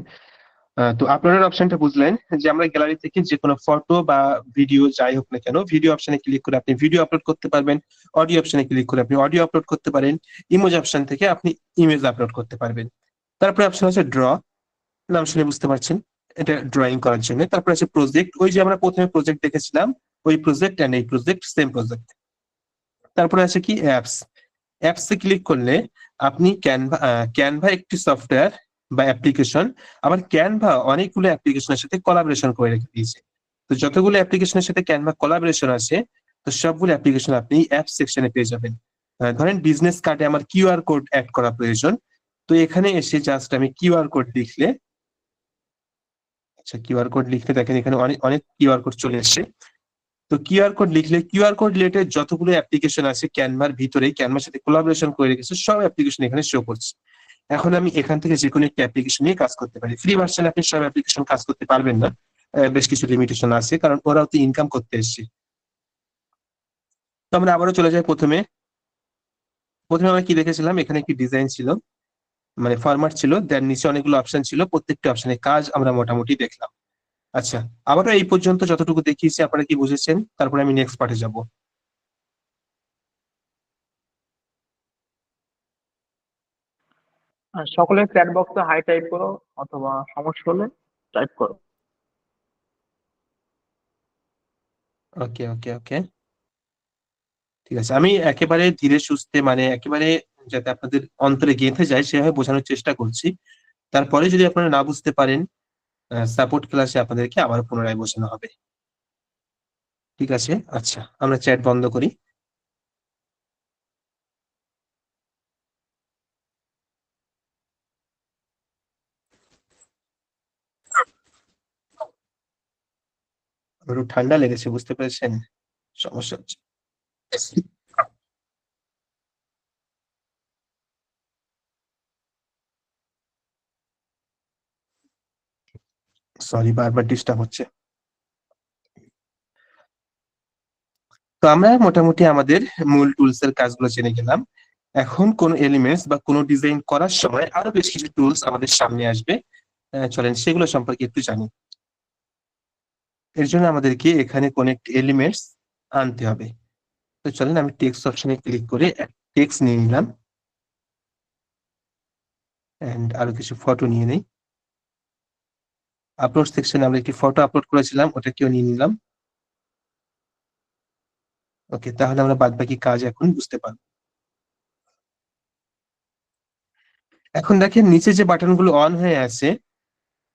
তো আপলোডের অপশনটা বুঝলেন, যে আমরা গ্যালারি থেকে যে কোনো ফটো বা ভিডিও যাই হোক না কেন, ভিডিও অপশনে ক্লিক করে আপনি ভিডিও আপলোড করতে পারবেন, অডিও অপশনে ক্লিক করে আপনি অডিও আপলোড করতে পারেন, ইমেজ অপশন থেকে আপনি ইমেজ আপলোড করতে পারবেন। তারপরে অপশন আছে ড্র, নাম শুনে বুঝতে পারছেন এটা ড্রয়িং করার জন্য। তারপরে আছে প্রজেক্ট, ওই যে আমরা প্রথমে প্রজেক্ট দেখেছিলাম ওই প্রজেক্ট, এন্ড এই প্রজেক্ট সেম প্রজেক্ট। তারপরে আছে কি অ্যাপস। অ্যাপসে ক্লিক করলে আপনি ক্যানভা একটি সফটওয়্যার বা অ্যাপ্লিকেশন, আবার ক্যানভা অনেকগুলো অ্যাপ্লিকেশনের সাথে কোলাবোরেশন করে রেখে দিয়েছে। তো যতগুলো অ্যাপ্লিকেশনের সাথে ক্যানভা কোলাবোরেশন আছে, তো সবগুলো অ্যাপ্লিকেশন আপনি অ্যাপ সেকশনে পেয়ে যাবেন। ধরেন বিজনেস কার্ডে আমার কিউআর কোড অ্যাড করা প্রয়োজন, তো এখানে এসে জাস্ট আমি কিউআর কোড লিখলে, আচ্ছা কিউআর কোড লিখলে দেখেন এখানে অনেক অনেক কিউআর কোড চলে এসেছে। তো কিউআর কোড লিখলে কিউআর কোড রিলেটেড যতগুলো অ্যাপ্লিকেশন আছে ক্যানভার ভিতরেই, ক্যানভার সাথে কোলাবোরেশন করে রেখেছে, সব অ্যাপ্লিকেশন এখানে শো করছে। এখন আমি এখান থেকে যে কোনো একটা অ্যাপ্লিকেশন নিয়ে কাজ করতে পারি। ফ্রি ভার্সনে আপনি সব অ্যাপ্লিকেশন কাজ করতে পারবেন না, বেশ কিছু লিমিটেশন আছে, কারণ ওরাও তো ইনকাম করতে এসছে। তো আমরা আবারও চলে যাই প্রথমে। প্রথমে আমরা কি দেখেছিলাম, এখানে একটি ডিজাইন ছিল, মানে ফরম্যাট ছিল, দেন নিচে অনেকগুলো অপশন ছিল, প্রত্যেকটা অপশনের কাজ আমরা মোটামুটি দেখলাম। আচ্ছা, আবারও এই পর্যন্ত যতটুকু দেখিয়েছি আপনারা কি বুঝেছেন, তারপরে আমি নেক্সট পার্টে যাব। আর সকলে চ্যাট বক্সে হাই টাইপ করো, অথবা সমস্যা হলে টাইপ করো। ওকে ওকে ওকে, ঠিক আছে। আমি একেবারে ধীরে সুস্থে, মানে একেবারে যাতে আপনাদের অন্তরে গেঁথে যায় সেভাবে বোঝানোর চেষ্টা করছি। তারপরে যদি আপনারা না বুঝতে পারেন, সাপোর্ট ক্লাসে আপনাদেরকে আবার পুনরায় বোঝানো হবে। ঠিক আছে, আচ্ছা আমরা চ্যাট বন্ধ করি। একটু ঠান্ডা লেগেছে, বুঝতে পেরেছেন? সমস্যা হচ্ছে। সরি, বারবার ডিস্টার্ব হচ্ছে। তো আমরা মোটামুটি আমাদের মূল টুলস এর কাজগুলো জেনে গেলাম। এখন কোন এলিমেন্টস বা কোনো ডিজাইন করার সময় আরো বেশ কিছু টুলস আমাদের সামনে আসবে। চলেন সেগুলো সম্পর্কে একটু জানি। এর জন্য আমাদেরকে এখানে কোন একটি এলিমেন্টস আনতে হবে। তো চলেন আমি টেক্সট অপশনে ক্লিক করে টেক্সট নিয়ে নিলাম, এন্ড আরো কিছু ফটো নিয়ে নেই। আপলোড সেকশনে আমরা একটি ফটো আপলোড করেছিলাম, ওটাকেও নিয়ে নিলাম। ওকে, তাহলে আমরা বাদ বাকি কাজ এখন বুঝতে পারবো। এখন দেখেন নিচে যে বাটনগুলো অন হয়ে আছে,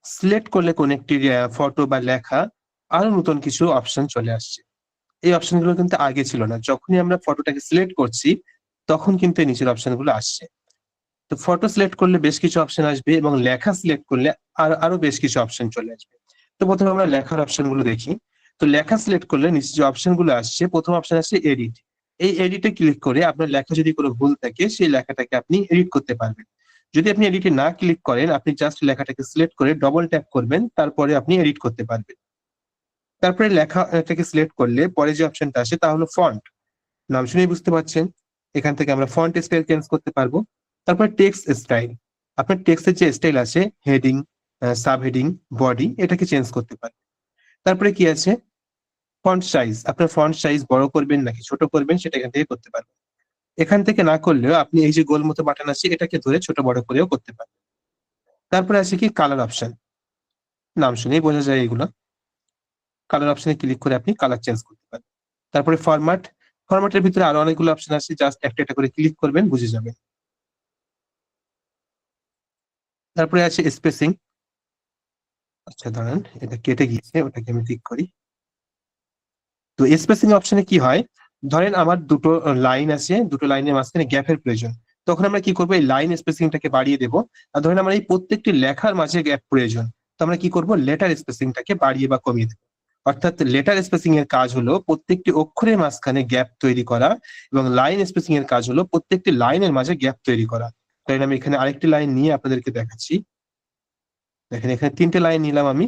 সিলেক্ট করলে কোন একটি ফটো বা লেখা, আরো নতুন কিছু অপশন চলে আসছে। এই অপশনগুলো কিন্তু আগে ছিল না। যখনই আমরা ফটোটাকে সিলেক্ট করছি তখন কিন্তু এই নিচের অপশনগুলো আসছে। তো ফটো সিলেক্ট করলে বেশ কিছু অপশন আসবে এবং লেখা সিলেক্ট করলে আরো বেশ কিছু অপশন চলে আসবে। তো প্রথমে আমরা লেখার অপশনগুলো দেখি। তো লেখা সিলেক্ট করলে নিচে যে অপশনগুলো আসছে, প্রথম অপশন আসছে এডিট। এই এডিটে ক্লিক করে আপনার লেখা যদি কোনো ভুল থাকে সেই লেখাটাকে আপনি এডিট করতে পারবেন। যদি আপনি এডিটে না ক্লিক করেন, আপনি জাস্ট লেখাটাকে সিলেক্ট করে ডবল ট্যাপ করবেন, তারপরে আপনি এডিট করতে পারবেন। তারপরে লেখাটাকে সিলেক্ট করলে পরে যে অপশনটা আসে তা হলো ফন্ট। নাম শুনেই বুঝতে পারছেন, এখান থেকে আমরা ফন্ট স্টাইল চেঞ্জ করতে পারবো। তারপরে টেক্সট স্টাইল, আপনার টেক্সটের যে স্টাইল আছে, হেডিং, সাব হেডিং, বডি, এটাকে চেঞ্জ করতে পারবেন। তারপরে কি আছে, ফন্ট সাইজ, আপনার ফন্ট সাইজ বড় করবেন নাকি ছোট করবেন সেটা এখান থেকে করতে পারবেন। এখান থেকে না করলেও আপনি এই যে গোল মতো বাটন আছে এটাকে ধরে ছোট বড় করেও করতে পারবেন। তারপরে আছে কি কালার অপশন, নাম শুনেই বোঝা যায় এগুলো। কালার অপশনে ক্লিক করে আপনি কালার চেঞ্জ করতে পারেন। তারপরে ফরম্যাট, ফরম্যাটের ভিতরে আরো অনেকগুলো অপশন আছে, জাস্ট একটা একটা করে ক্লিক করবেন, বুঝে যাবেন। তারপরে আছে স্পেসিং। আচ্ছা দাঁড়ান, এটা কেটে গিয়েছে, ওটাকে আমি ঠিক করি। তো স্পেসিং অপশনে কি হয়, ধরেন আমার দুটো লাইন আছে, দুটো লাইনের মাঝখানে গ্যাপের প্রয়োজন, তখন আমরা কি করবো, এই লাইন স্পেসিংটাকে বাড়িয়ে দেবো। আর ধরেন আমার এই প্রত্যেকটি লেখার মাঝে গ্যাপ প্রয়োজন, তো আমরা কি করবো, লেটার স্পেসিংটাকে বাড়িয়ে বা কমিয়ে দেবো। অর্থাৎ লেটার স্পেসিং এর কাজ হলো প্রত্যেকটি অক্ষরের মাঝখানে গ্যাপ তৈরি করা, এবং লাইন স্পেসিং এর কাজ হলো প্রত্যেকটি লাইনের মাঝে গ্যাপ তৈরি করা। তাই আমি এখানে আরেকটি লাইন নিয়ে আপনাদেরকে দেখাচ্ছি। দেখেন এখানে তিনটে লাইন নিলাম আমি,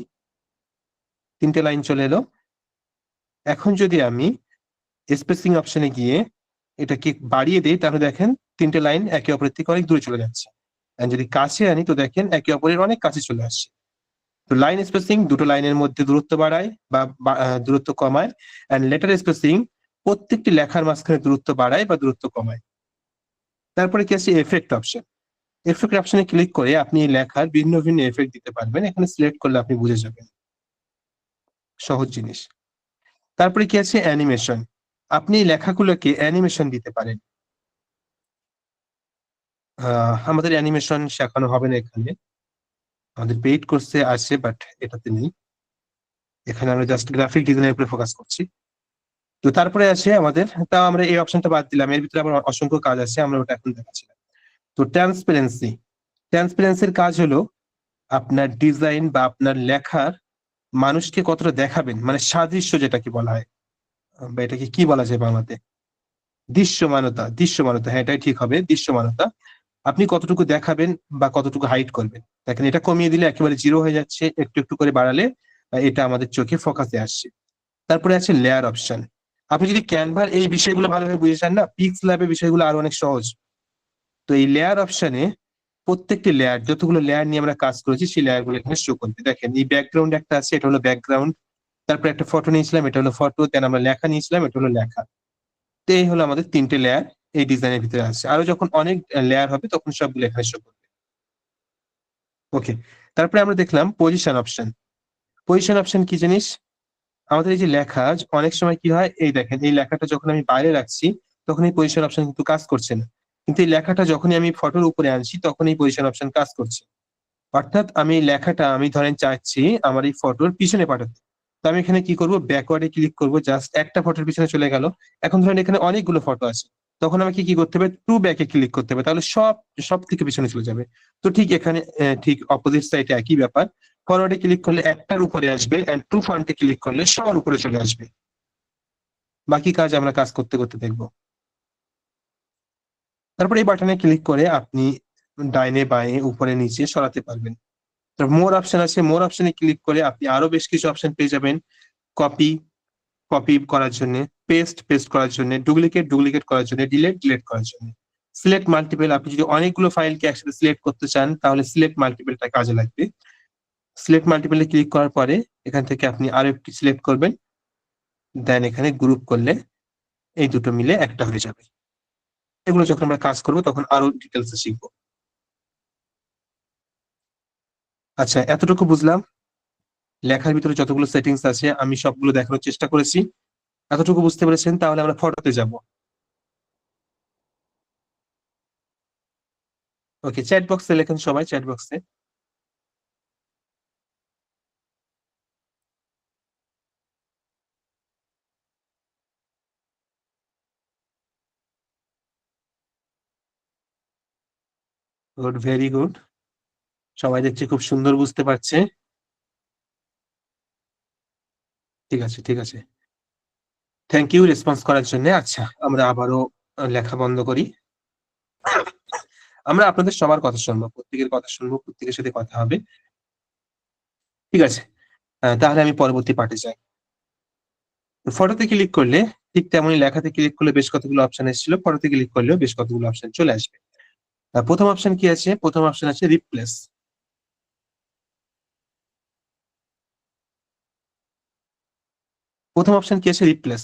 তিনটে লাইন চলে এলো। এখন যদি আমি স্পেসিং অপশনে গিয়ে এটাকে বাড়িয়ে দিই, তাহলে দেখেন তিনটে লাইন একে অপরের থেকে অনেক দূরে চলে যাচ্ছে। আর যদি কাছে আনি তো দেখেন একে অপরের অনেক কাছে চলে আসছে। তো লাইন স্পেসিং দুটো লাইনের মধ্যে দূরত্ব বাড়ায় বা দূরত্ব কমায়, এন্ড লেটার স্পেসিং প্রত্যেকটি লেখার মাঝখানে দূরত্ব বাড়ায় বা দূরত্ব কমায়। তারপরে কি আছে, এফেক্ট অপশন। এফেক্ট অপশনে ক্লিক করে আপনি এই লেখার ভিন্ন ভিন্ন এফেক্ট দিতে পারবেন, এখানে সিলেক্ট করলে আপনি বুঝে যাবেন, সহজ জিনিস। তারপরে কি আছে, অ্যানিমেশন। আপনি এই লেখাগুলোকে অ্যানিমেশন দিতে পারেন। আমাদের অ্যানিমেশন শেখানো হবে না এখানে, আমাদের পেইড কোর্সে আছে বাট এটাতে নেই। এখানে আমরা জাস্ট গ্রাফিক ডিজাইনের উপরে ফোকাস করছি। তো তারপরে আছে আমাদের, তাও আমরা এই অপশনটা বাদ দিলাম, এর ভিতরে আমার অসংখ্য কাজ আছে, আমরা ওটা এখন দেখাচ্ছি না। তো ট্রান্সপারেন্সি, ট্রান্সপারেন্সির কাজ হলো আপনার ডিজাইন বা আপনার লেখার মানুষকে কতটা দেখাবেন, মানে সাদৃশ্য যেটাকে বলা হয়, বা এটাকে কি বলা যায় বাংলাতে, দৃশ্যমানতা। দৃশ্যমানতা, হ্যাঁ এটাই ঠিক হবে, দৃশ্যমানতা। আপনি কতটুকু দেখাবেন বা কতটুকু হাইড করবেন। দেখেন এটা কমিয়ে দিলে একেবারে জিরো হয়ে যাচ্ছে, একটু একটু করে বাড়ালে এটা আমাদের চোখে ফোকাসে আসছে। তারপরে আছে লেয়ার অপশন। আপনি যদি ক্যানভার এই বিষয়গুলো ভালোভাবে বুঝে চান না, পিক্স ল্যাবে বিষয়গুলো আরো অনেক সহজ। তো এই লেয়ার অপশনে প্রত্যেকটি লেয়ার, যতগুলো লেয়ার নিয়ে আমরা কাজ করেছি সেই লেয়ার গুলো এখানে শো করবে। দেখেন এই ব্যাকগ্রাউন্ড একটা আছে, এটা হলো ব্যাকগ্রাউন্ড। তারপরে একটা ফটো নিয়েছিলাম, এটা হলো ফটো। দেন আমরা লেখা নিয়েছিলাম, এটা হলো লেখা। তো এই হলো আমাদের তিনটে লেয়ার এই ডিজাইনের ভিতরে আছে। আরো যখন অনেক লেয়ার হবে তখন সবগুলো এখানে শো করবে। ওকে, তারপরে আমরা দেখলাম পজিশন অপশন। পজিশন অপশন কি জিনিস, আমাদের এই যে লেখা, অনেক সময় কি হয়, এই দেখেন এই লেখাটা যখন আমি বাইরে রাখছি তখন এই পজিশন অপশন কিন্তু কাজ করছে না, কিন্তু এই লেখাটা যখনই আমি ফটোর উপরে আনছি তখন এই পজিশন অপশন কাজ করছে। অর্থাৎ আমি এই লেখাটা আমি ধরেন চাচ্ছি আমার এই ফটোর পিছনে পাঠাতে, তো আমি এখানে কি করব, ব্যাকওয়ার্ডে ক্লিক করব, জাস্ট একটা ফটোর পিছনে চলে গেল। এখন ধরেন এখানে অনেকগুলো ফটো আছে, তখন আমাকে কি করতে হবে, টু ব্যাকে ক্লিক করতে হবে, তাহলে সব সব থেকে পিছনে চলে যাবে। তো ঠিক এখানে ঠিক অপোজিট সাইডে একই ব্যাপার, ফরওয়ার্ডে ক্লিক করলে একটার উপরে আসবে, এন্ড টু ফন্টে ক্লিক করলে সবার উপরে চলে আসবে। বাকি কাজ আমরা কাজ করতে করতে দেখবো। তারপর এই বাটনে ক্লিক করে আপনি ডাইনে বাঁয়ে উপরে নিচে সরাতে পারবেন। মোর অপশন আছে, মোর অপশনে ক্লিক করে আপনি আরো বেশ কিছু অপশন পেয়ে যাবেন। কপি কপি করার জন্য, পেস্ট করার জন্য, ডুপ্লিকেট করার জন্য, ডিলেট করার জন্য। সিলেক্ট মাল্টিপল, আপনি যদি অনেকগুলো ফাইলকে একসাথে সিলেক্ট করতে চান তাহলে সিলেক্ট মাল্টিপলটা কাজে লাগবে। সিলেক্ট মাল্টিপলে ক্লিক করার পরে এখান থেকে আপনি আরো একটি সিলেক্ট করবেন, দেন এখানে গ্রুপ করলে এই দুটো মিলে একটা হয়ে যাবে। এগুলো যখন আমরা কাজ করবো তখন আরো ডিটেলসে শিখবো। আচ্ছা, এতটুকু বুঝলাম। লেখার ভিতরে যতগুলো সেটিংস আছে আমি সবগুলো দেখানোর চেষ্টা করেছি। এতটুকু বুঝতে পেরেছেন, তাহলে আমরা ফটোতে যাব। ওকে, চ্যাট বক্সে লেখেন সবাই, চ্যাট বক্সে। Good, very good. সবাই দেখছি খুব সুন্দর বুঝতে পারছে। ঠিক আছে, ঠিক আছে, থ্যাংক ইউ রেসপন্স করার জন্য। আচ্ছা, আমরা আবারও লেখা বন্ধ করি। আমরা আপনাদের সবার কথা শুনবো, প্রত্যেকের কথা শুনবো, প্রত্যেকের সাথে কথা হবে। ঠিক আছে, তাহলে আমি পরবর্তী পার্টে যাই। ফটোতে ক্লিক করলে ঠিক তেমনই লেখাতে ক্লিক করলে বেশ কতগুলো অপশন এসেছিল, ফটোতে ক্লিক করলেও বেশ কতগুলো অপশন চলে আসবে। প্রথম অপশন কি আছে? প্রথম অপশন আছে রিপ্লেস। প্রথম অপশন কি আছে? রিপ্লেস।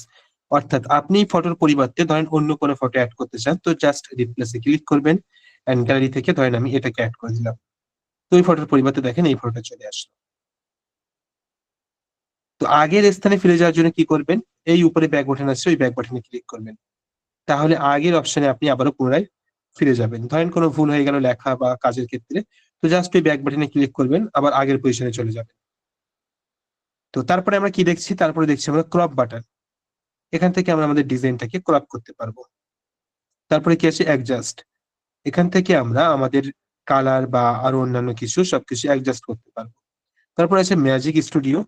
অর্থাৎ আপনি ফটোর পরিবর্তে ধরেন অন্য কোনো ফটো অ্যাড করতে চান, তো জাস্ট রিপ্লেসে ক্লিক করবেন, এন্ড গ্যালারি থেকে ধরেন আমি এটাকে অ্যাড করে দিলাম। তো ওই ফটোর পরিবর্তে দেখেন এই ফটোটা চলে আসলো। তো আগের স্থানে ফিরে যাওয়ার জন্য কি করবেন? এই উপরে ব্যাক বাটন আছে, ওই ব্যাক বাটনে ক্লিক করবেন। তাহলে আগের অপশনে আপনি আবারও পুনরায় ফিরে যাবেন। ধরেন কোনো ভুল হয়ে গেল লেখা বা কাজের ক্ষেত্রে, তো জাস্ট ওই ব্যাক বাটনে ক্লিক করবেন, আবার আগের পজিশনে চলে যাবেন। তো তারপরে আমরা কি দেখছি? তারপরে দেখছি আমরা ক্রপ বাটন। এখান থেকে আমরা আমাদের ডিজাইনটাকে ক্রপ করতে পারবো। তারপরে কি আছে? অ্যাডজাস্ট। এখান থেকে আমরা আমাদের কালার বা আরো অন্যান্য কিছু সবকিছু অ্যাডজাস্ট করতে পারবো। তারপর আছে ম্যাজিক স্টুডিও।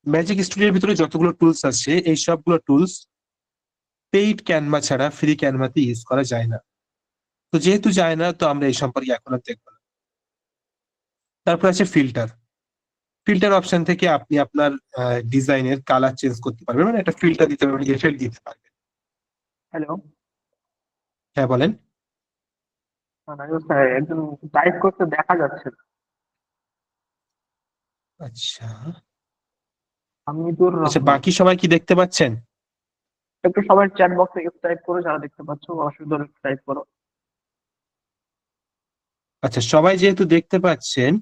ম্যাজিক স্টুডিওর ভিতরে যতগুলো টুলস আছে এই সবগুলো টুলস পেইড ক্যানভা ছাড়া ফ্রি ক্যানভাতে ইউজ করা যায় না। তো যেহেতু যায় না, তো আমরা এই সম্পর্কে এখন আর দেখবো না। তারপর আছে ফিল্টার। ফিল্টার অপশন থেকে আপনি আপনার ডিজাইনের কালার চেঞ্জ করতে পারবেন, মানে একটা ফিল্টার দিতে পারবেন, এফেক্ট দিতে পারবেন। হ্যালো, হ্যাঁ বলেন। স্যার একজন টাইপ করতে দেখা যাচ্ছে না। আচ্ছা, হামিদুর আচ্ছা, রহমান। বাকি সবাই কি দেখতে পাচ্ছেন? একটু সবাই চ্যাট বক্সে টাইপ করো, যারা দেখতে পাচ্ছ অসুবিধা হলে টাইপ করো। আচ্ছা, সবাই যেহেতু দেখতে পাচ্ছেন,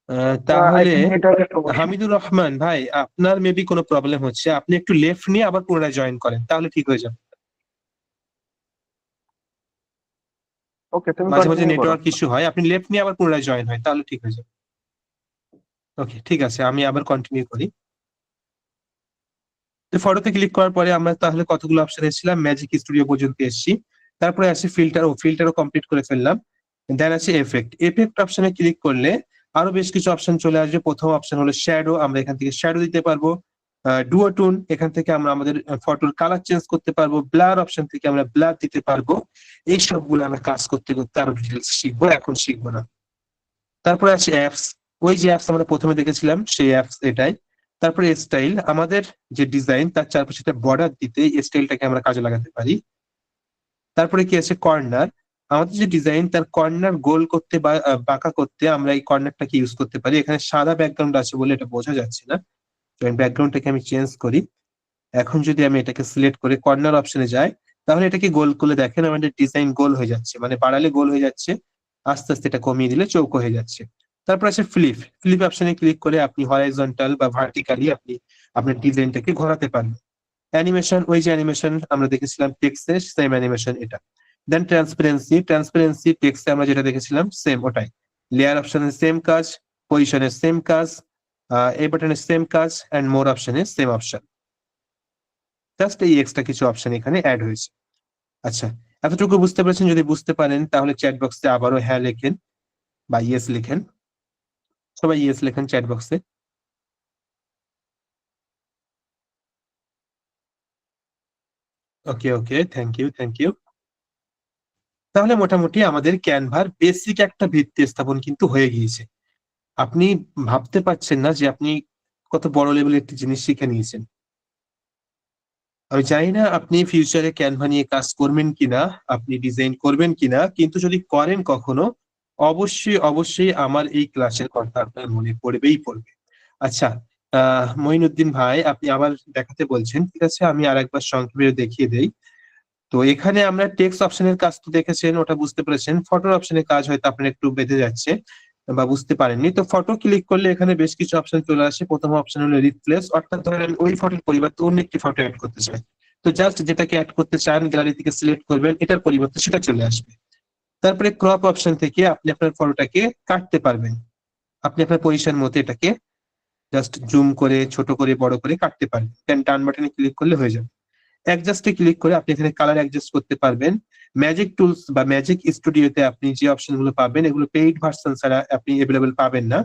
আই তাহলে থিংক নেটওয়ার্কের সমস্যা। হামিদুর রহমান ভাই, আপনার মেবি কোনো প্রবলেম হচ্ছে, আপনি একটু লেফট নিয়ে আবার পুনরায় জয়েন করেন, তাহলে ঠিক হয়ে যাবে। ওকে, তুমি মাঝে মাঝে কন্টিনিউ করো। নেটওয়ার্ক ইস্যু হয়, আপনি লেফট নিয়ে আবার পুনরায় জয়েন হয়, তাহলে ঠিক হয়ে যাবে। ওকে, ঠিক আছে, আমি আবার কন্টিনিউ করি। তো ফটোতে ক্লিক করার পরে আমরা তাহলে কতগুলো অপশন এসেছিলাম? ম্যাজিক স্টুডিও পর্যন্ত এসেছি। তারপরে আছে ফিল্টার, ও ফিল্টারও কমপ্লিট করে ফেললাম। দেন আছে এফেক্ট। এফেক্ট অপশনে ক্লিক করলে আরো বেশ কিছু অপশন চলে আসবে। প্রথম অপশন হলো শ্যাডো, আমরা এখান থেকে শ্যাডো দিতে পারবো। ডুওটুন, এখান থেকে আমরা আমাদের ফটোর কালার চেঞ্জ করতে পারবো। ব্লার অপশন থেকে আমরা ব্লার দিতে পারবো। এই সবগুলো আমরা কাজ করতে করতে আরো ডিটেলস শিখবো, এখন শিখবো না। তারপরে আছে অ্যাপস। ওই যে অ্যাপস আমরা প্রথমে দেখেছিলাম সেই অ্যাপস এটাই। তারপরে স্টাইল, আমাদের যে ডিজাইন তার চারপাশে বর্ডার দিতে এই স্টাইলটাকে আমরা কাজে লাগাতে পারি। তারপরে কি আছে? কর্নার। আমাদের যে ডিজাইন তার কর্নার গোল করতে বা বাঁকা করতে আমরা এই কর্নারটাকে ইউজ করতে পারি। এখানে সাদা ব্যাকগ্রাউন্ড আছে বলে এটা বোঝা যাচ্ছে না, তো ব্যাকগ্রাউন্ডটাকে আমি চেঞ্জ করি। এখন যদি আমি এটাকে সিলেক্ট করে কর্নার অপশনে যাই, তাহলে এটাকে গোল করলে দেখেন আমাদের ডিজাইন গোল হয়ে যাচ্ছে, মানে বাড়ালে গোল হয়ে যাচ্ছে, আস্তে আস্তে এটা কমিয়ে দিলে চৌকো হয়ে যাচ্ছে। তারপর আছে ফ্লিপ। ফ্লিপ অপশনে ক্লিক করে আপনি হরাইজন্টাল বা ভার্টিক্যালি আপনি আপনার ডিজাইনটাকে ঘোরাতে পারবেন। অ্যানিমেশন, ওই যে অ্যানিমেশন আমরা দেখেছিলাম টেক্সটে, সেম অ্যানিমেশন এটা। দেন ট্রান্সপারেন্সি। ট্রান্সপারেন্সি টেক্সটে আমরা যেটা দেখেছিলাম সেম ওটাই। লেয়ার অপশনের সেম কাজ, পজিশনের সেম কাজ, এই বাটনের সেম কাজ, এন্ড মোর অপশনের সেম অপশন। জাস্ট এই এক্সট্রা কিছু অপশন এখানে অ্যাড হয়েছে। আচ্ছা, এতটুকু বুঝতে পেরেছেন? যদি বুঝতে পারেন তাহলে চ্যাট বক্সে আবারও হ্যাঁ লেখেন বা ইয়েস লিখেন। সবাই ইয়েস লেখেন চ্যাট বক্সে। ওকে ওকে, থ্যাংক ইউ থ্যাংক ইউ। তাহলে মোটামুটি আমাদের ক্যানভার বেসিক একটা ভিত্তি স্থাপন কিন্তু হয়ে গিয়েছে। আপনি ভাবতে পারছেন না যে আপনি কত বড় লেভেলের একটি জিনিস শিখে নিয়েছেন। আমি জানি না আপনি ফিউচারে ক্যানভা নিয়ে কাজ করবেন কিনা, আপনি ডিজাইন করবেন কিনা, কিন্তু যদি করেন কখনো, অবশ্যই অবশ্যই আমার এই ক্লাসের কথা আপনার মনে পড়বেই পড়বে। আচ্ছা, মঈনুদ্দিন ভাই আপনি আবার দেখাতে বলছেন, ঠিক আছে, আমি আরেকবার সংক্ষেপে দেখিয়ে দেই। তো এখানে আমরা টেক্সট অপশনের কাজ তো দেখেছেন, ওটা বুঝতে পেরেছেন। ফটোর অপশনের কাজ হয়তো আপনার একটু বেঁধে যাচ্ছে বা বুঝতে পারেননি। তো ফটো ক্লিক করলে এখানে বেশ কিছু অপশন চলে আসে। প্রথম অপশন হলো রিপ্লেস, অর্থাৎ ধরেন ওই ফটোর পরিবর্তে অন্য একটি ফটো অ্যাড করতে চাই। তো জাস্ট যেটাকে অ্যাড করতে চান গ্যালারি থেকে সিলেক্ট করবেন, এটার পরিবর্তে সেটা চলে আসবে। তারপরে ক্রপ অপশন থেকে আপনি আপনার ফটোটাকে কাটতে পারবেন। আপনি আপনার পজিশন মতো এটাকে জাস্ট জুম করে, ছোট করে, বড় করে কাটতে পারবেন। দেন ডান বাটনে ক্লিক করলে হয়ে যাবে। অ্যাডজাস্টে ক্লিক করে আপনি এখানে কালার অ্যাডজাস্ট করতে পারবেন। ম্যাজিক টুলস বা ম্যাজিক স্টুডিওতে আপনি যে অপশন গুলো পাবেন, এগুলো পেইড ভার্সন ছাড়া আপনি অ্যাভেলেবল পাবেন না।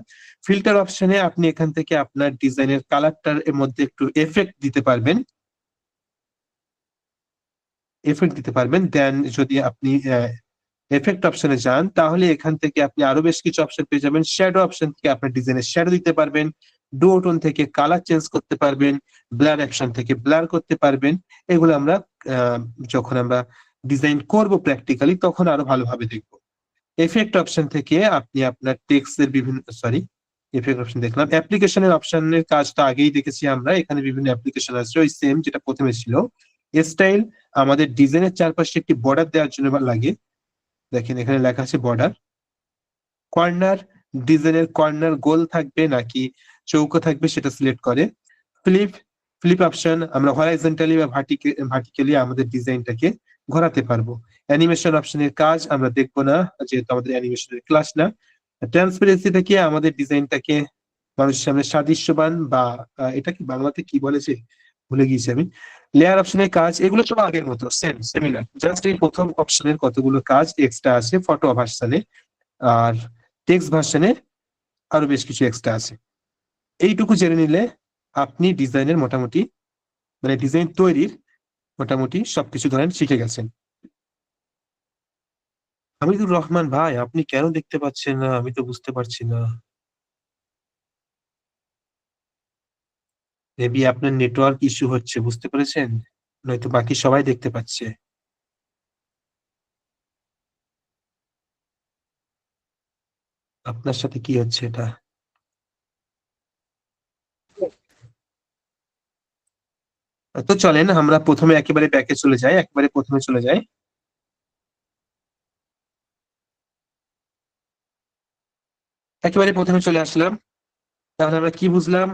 ফিল্টার অপশনে আপনি এখান থেকে আপনার ডিজাইনের কালারটার এর মধ্যে একটু এফেক্ট দিতে পারবেন, দেন যদি আপনি এফেক্ট অপশনে যান, তাহলে এখান থেকে আপনি আরো বেশ কিছু অপশন পেয়ে যাবেন। শ্যাডো অপশন থেকে আপনার ডিজাইনের শ্যাডো দিতে পারবেন, ডুওটোন থেকে কালার চেঞ্জ করতে পারবেন, ব্লার অপশন থেকে ব্লার করতে পারবেন। এগুলো আমরা যখন আমরা ডিজাইন করব প্র্যাকটিক্যালি, তখন আরো ভালোভাবে দেখব। এফেক্ট অপশন থেকে আপনি আপনার টেক্সটের বিভিন্ন, সরি, এফেক্ট অপশন দেখলাম। অ্যাপ্লিকেশনের অপশনের কাজটা আগেই দেখেছি আমরা, এখানে বিভিন্ন অ্যাপ্লিকেশন আছে, ওই সেম যেটা প্রথমে ছিল। স্টাইল আমাদের ডিজাইনের চারপাশে একটি বর্ডার দেওয়ার জন্য লাগে, দেখেন এখানে লেখা আছে বর্ডার। কর্নার, ডিজাইনের কর্নার গোল থাকবে নাকি চৌকো থাকবে সেটা সিলেক্ট করে। ফ্লিপ, ফ্লিপ অপশন, আমরা হরাইজন্টালি বা ভার্টিক্যালি আমাদের ডিজাইনটাকে ঘোরাতে পারবো। অ্যানিমেশন অপশনের কাজ আমরা দেখবো না, যেহেতু আমাদের অ্যানিমেশনের ক্লাস না। ট্রান্সপারেন্সি থেকে আমাদের ডিজাইনটাকে মানুষের সামনে সাদৃশ্যবান বা এটা কি বাংলাতে কি বলেছে ভুলে গিয়েছি আমি। লেয়ার অপশনের কাজ, এগুলো সব আগের মতো সেম সিমিলার, জাস্ট এই প্রথম অপশনের কতগুলো কাজ এক্সট্রা আছে ফটো ভার্সনে, আর টেক্সট ভার্সনে আরো বেশ কিছু এক্সট্রা আছে। এইটুকু জেনে নিলে আপনি ডিজাইনের মোটামুটি, মানে ডিজাইন তৈরির মোটামুটি সবকিছু ধরেন শিখে গেছেন। হামিদুর রহমান ভাই, আপনি কেন দেখতে পাচ্ছেন না? আমি তো বুঝতে পারছি না। মেবি আপনার নেটওয়ার্ক ইস্যু হচ্ছে, বুঝতে পেরেছেন? নয়তো বাকি সবাই দেখতে পাচ্ছে। আপনার সাথে কি হচ্ছে এটা? তো চলেন আমরা প্রথমে একেবারে ব্যাকে চলে যাই, একেবারে প্রথমে চলে যাই। একেবারে প্রথমে চলে আসলাম। তাহলে আমরা কি বুঝলাম?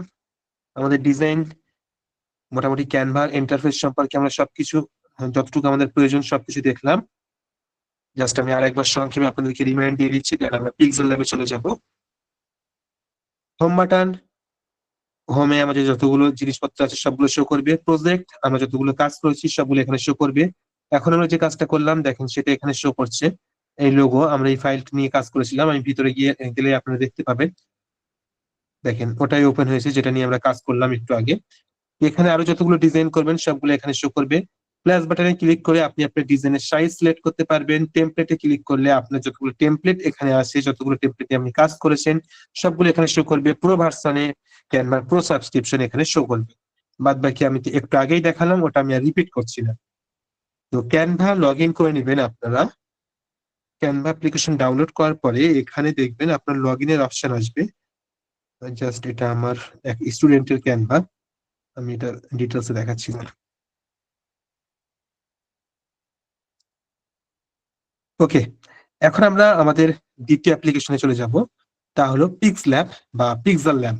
আমাদের ডিজাইন মোটামুটি ক্যানভার ইন্টারফেস সম্পর্কে আমরা সবকিছু, যতটুকু আমাদের প্রয়োজন সবকিছু দেখলাম। জাস্ট আমি আরেকবার সংক্ষেপে আপনাদেরকে রিমাইন্ড দিয়ে দিচ্ছি, দেন আমরা পিক্সেল ল্যাবে চলে যাব। হোম বাটন, হোমে আমাদের যতগুলো জিনিসপত্র আছে সবগুলো শো করবে। প্রজেক্ট, আমরা যতগুলো কাজ করেছি সবগুলো এখানে শো করবে। এখন আমরা যে কাজটা করলাম দেখেন সেটা এখানে শো করছে। এই লোগো, আমরা এই ফাইলটা নিয়ে কাজ করেছিলাম, আমি ভিতরে গেলে আপনারা দেখতে পাবেন। দেখেন ওটাই ওপেন হয়েছে যেটা নিয়ে আমরা কাজ করলাম একটু আগে। এখানে আরো যতগুলো ডিজাইন করবেন সবগুলো এখানে শো করবে। প্লাস বাটনে ক্লিক করে আপনি আপনার ডিজাইনের সাইজ সিলেক্ট করতে পারবেন। টেমপ্লেটে ক্লিক করলে আপনার যতগুলো টেমপ্লেট এখানে আছে, যতগুলো টেমপ্লেটে আপনি কাজ করেছেন সবগুলো এখানে শো করবে। প্রো ভার্সনে ক্যানভার প্রো সাবস্ক্রিপশন এখানে শো করবে। বাদ বাকি আমি তো একটু আগেই দেখালাম, ওটা আমি আর রিপিট করছি না। তো ক্যানভা লগ ইন করে নেবেন আপনারা। ক্যানভা অ্যাপ্লিকেশন ডাউনলোড করার পরে এখানে দেখবেন আপনার লগ ইনের অপশন আসবে। জাস্ট এটা আমার এক স্টুডেন্টের ক্যানভা, আমি এটা ডিটেলসে দেখাচ্ছি না। ওকে, এখন আমরা আমাদের দ্বিতীয় অ্যাপ্লিকেশনে চলে যাব, তা হলো পিক্স ল্যাব বা পিক্সেল ল্যাব।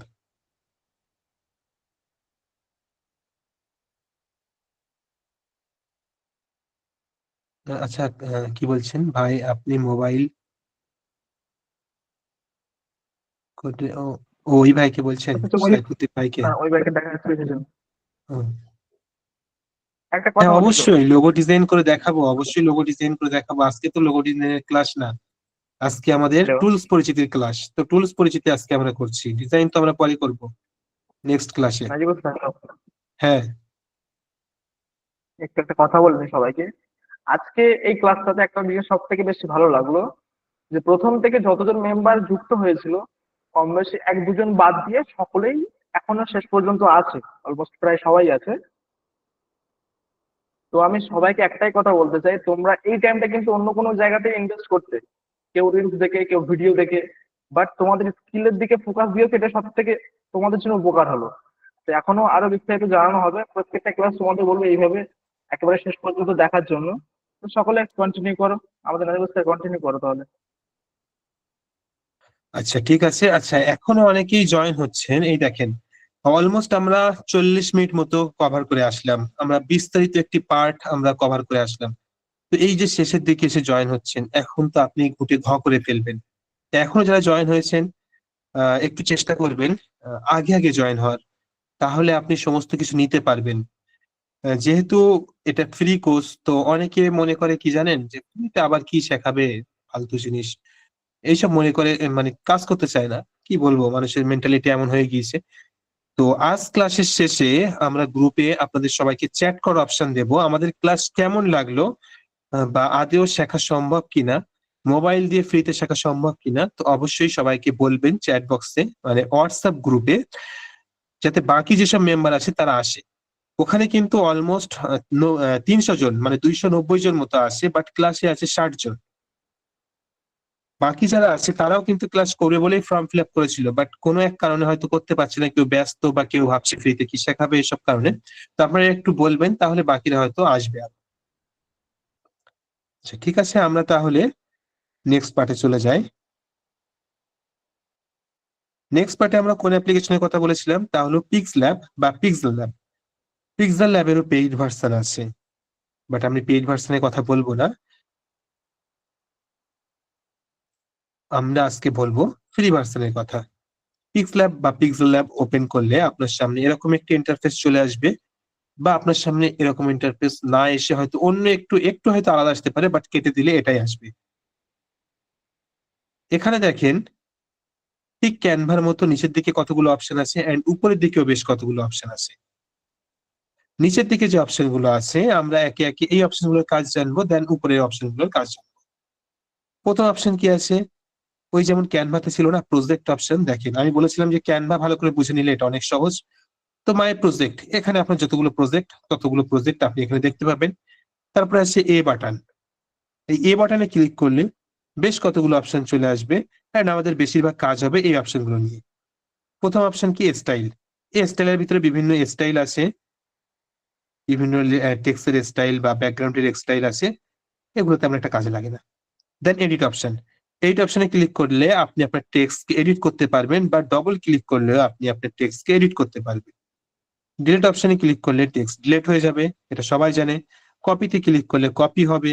আচ্ছা, কি বলছেন ভাই? আপনি মোবাইল ওই ভাইকে বলছেন, আচ্ছা, সাইফুদ্দিন ভাইকে? ওই বাইকে দেখা যাচ্ছে। ও, একটা কথা হ্যাঁ বলি তো, অবশ্যই লোগো ডিজাইন করে দেখাবো, অবশ্যই লোগো ডিজাইন করে দেখাবো। আজকে তো লোগো ডিজাইনের ক্লাস না, আজকে আমাদের হ্যালো। টুলস পরিচিতির ক্লাস। তো টুলস পরিচিতি আজকে আমরা করছি, ডিজাইন তো আমরা পরে করব নেক্সট ক্লাসে। নাজিবুল স্যার, হ্যাঁ, একটু একটা কথা বলবেন সবাইকে। আজকে এই ক্লাসটাতে একটা জিনিস সব থেকে বেশি ভালো লাগলো, যে প্রথম থেকে যতজন মেম্বার যুক্ত হয়েছিল কম বেশি এক দুজন বাদ দিয়ে সকলেই এখনো শেষ পর্যন্ত আছে, অলমোস্ট প্রায় সবাই আছে। তো আমি সবাইকে একটাই কথা বলতে চাই, তোমরা এই টাইমটা কিন্তু অন্য কোনো জায়গাতে ইনভেস্ট করতে, কেউ রিলস দেখে কেউ ভিডিও দেখে, বাট তোমাদের স্কিলের দিকে ফোকাস দিয়েও সেটা সব থেকে তোমাদের জন্য উপকার হলো। তো এখনো আরো বিস্তারিত জানানো হবে, প্রত্যেকটা ক্লাস তোমাদের বলবো এইভাবে একেবারে শেষ পর্যন্ত দেখার জন্য। তো সকলে কন্টিনিউ করো, আমাদের অবস্থায় কন্টিনিউ করো তাহলে। আচ্ছা ঠিক আছে। আচ্ছা, এখনো অনেকেই জয়েন হচ্ছেন, এই দেখেন অলমোস্ট আমরা 40 মিনিট মতো কভার করে আসলাম, আমরা বিস্তারিত একটি পার্ট আমরা কভার করে আসলাম। তো এই যে শেষের দিকে এসে জয়েন হচ্ছেন, এখন তো আপনি ঘুটে ঘ করে ফেলবেন। তো এখনো যারা জয়েন হয়েছেন একটু চেষ্টা করবেন আগে আগে জয়েন হওয়ার, তাহলে আপনি সমস্ত কিছু নিতে পারবেন। যেহেতু এটা ফ্রি কোর্স, তো অনেকে মনে করে কি জানেন, যে ফ্রিতে আবার কি শেখাবে, ফালতু জিনিস এইসব মনে করে, মানে কাজ করতে চায় না। কি বলবো, মানুষের মেন্টালিটি এমন হয়ে গিয়েছে। তো আজ ক্লাসের শেষে আমরা গ্রুপে আপনাদের সবাইকে চ্যাট করার অপশন দেব, আমাদের ক্লাস কেমন লাগলো বা আদেও শেখা সম্ভব কিনা, মোবাইল দিয়ে ফ্রিতে শেখা সম্ভব কিনা। তো অবশ্যই সবাইকে বলবেন চ্যাট বক্সে, মানে হোয়াটসঅ্যাপ গ্রুপে, যাতে বাকি যেসব মেম্বার আছে তারা আসে। ওখানে কিন্তু অলমোস্ট 300 জন, মানে 290 জন মতো আসে, বাট ক্লাসে আছে 60 জন। বাকি যারা আছে তারাও কিন্তু ক্লাস করবে বলেই ফর্ম ফিল আপ করেছিল, বাট কোনো এক কারণে হয়তো করতে পারছে না, কেউ ব্যস্ত বা কেউ ভাবছে ফ্রিতে কি শেখাবে, এসব কারণে। তো আপনারা একটু বলবেন, তাহলে বাকিরা হয়তো আসবে আর। আচ্ছা ঠিক আছে, আমরা তাহলে নেক্সট পার্টে চলে যাই। নেক্সট পার্টে আমরা কোন অ্যাপ্লিকেশনের কথা বলেছিলাম, তা হলো পিক্স ল্যাব বা পিক্সেল ল্যাব। পিক্সেল ল্যাবেরও পেইড ভার্সন আছে, বাট আমি পেইড ভার্সনের কথা বলবো না, আমরা আজকে বলবো ফ্রি ভার্সনের কথা। পিক্স ল্যাব বা পিক্সেল ল্যাব ওপেন করলে আপনার সামনে এরকম একটি ইন্টারফেস চলে আসবে, বা আপনার সামনে এরকম ইন্টারফেস না এসে হয়তো অন্য একটু একটু হয়তো আলাদা আসতে পারে, বাট কেটে দিলে এটাই আসবে। এখানে দেখেন ঠিক ক্যানভার মতো নিচের দিকে কতগুলো অপশন আছে, এন্ড উপরের দিকেও বেশ কতগুলো অপশন আছে। নিচের দিকে যে অপশন গুলো আছে আমরা একে একে এই অপশন গুলোর কাজ জানবো, দেন উপরের অপশন গুলোর কাজ জানবো। প্রথম অপশন কি আছে, ওই যেমন ক্যানভাতে ছিল না প্রজেক্ট অপশন, দেখেন আমি বলেছিলাম যে ক্যানভা ভালো করে বুঝে নিলে এটা অনেক সহজ। তো মাই প্রজেক্ট, এখানে আপনার যতগুলো প্রজেক্ট ততগুলো প্রজেক্ট আপনি এখানে দেখতে পাবেন। তারপরে আছে এ বাটন, এই এ বাটনে ক্লিক করলে বেশ কতগুলো অপশন চলে আসবে, এন্ড আমাদের বেশিরভাগ কাজ হবে এই অপশনগুলো নিয়ে। প্রথম অপশন কি, স্টাইল। এই স্টাইলের ভিতরে বিভিন্ন স্টাইল আছে, বিভিন্ন টেক্সটের স্টাইল বা ব্যাকগ্রাউন্ডের স্টাইল আছে, এগুলো তেমন একটা কাজে লাগে না। দেন এডিট অপশন, এডিট অপশনে ক্লিক করলে আপনি আপনার টেক্সটকে এডিট করতে পারবেন, বা ডবল ক্লিক করলেও আপনি আপনার টেক্সটকে এডিট করতে পারবেন। ডিলিট অপশনে ক্লিক করলে টেক্সট ডিলিট হয়ে যাবে, এটা সবাই জানে। কপিতে ক্লিক করলে কপি হবে।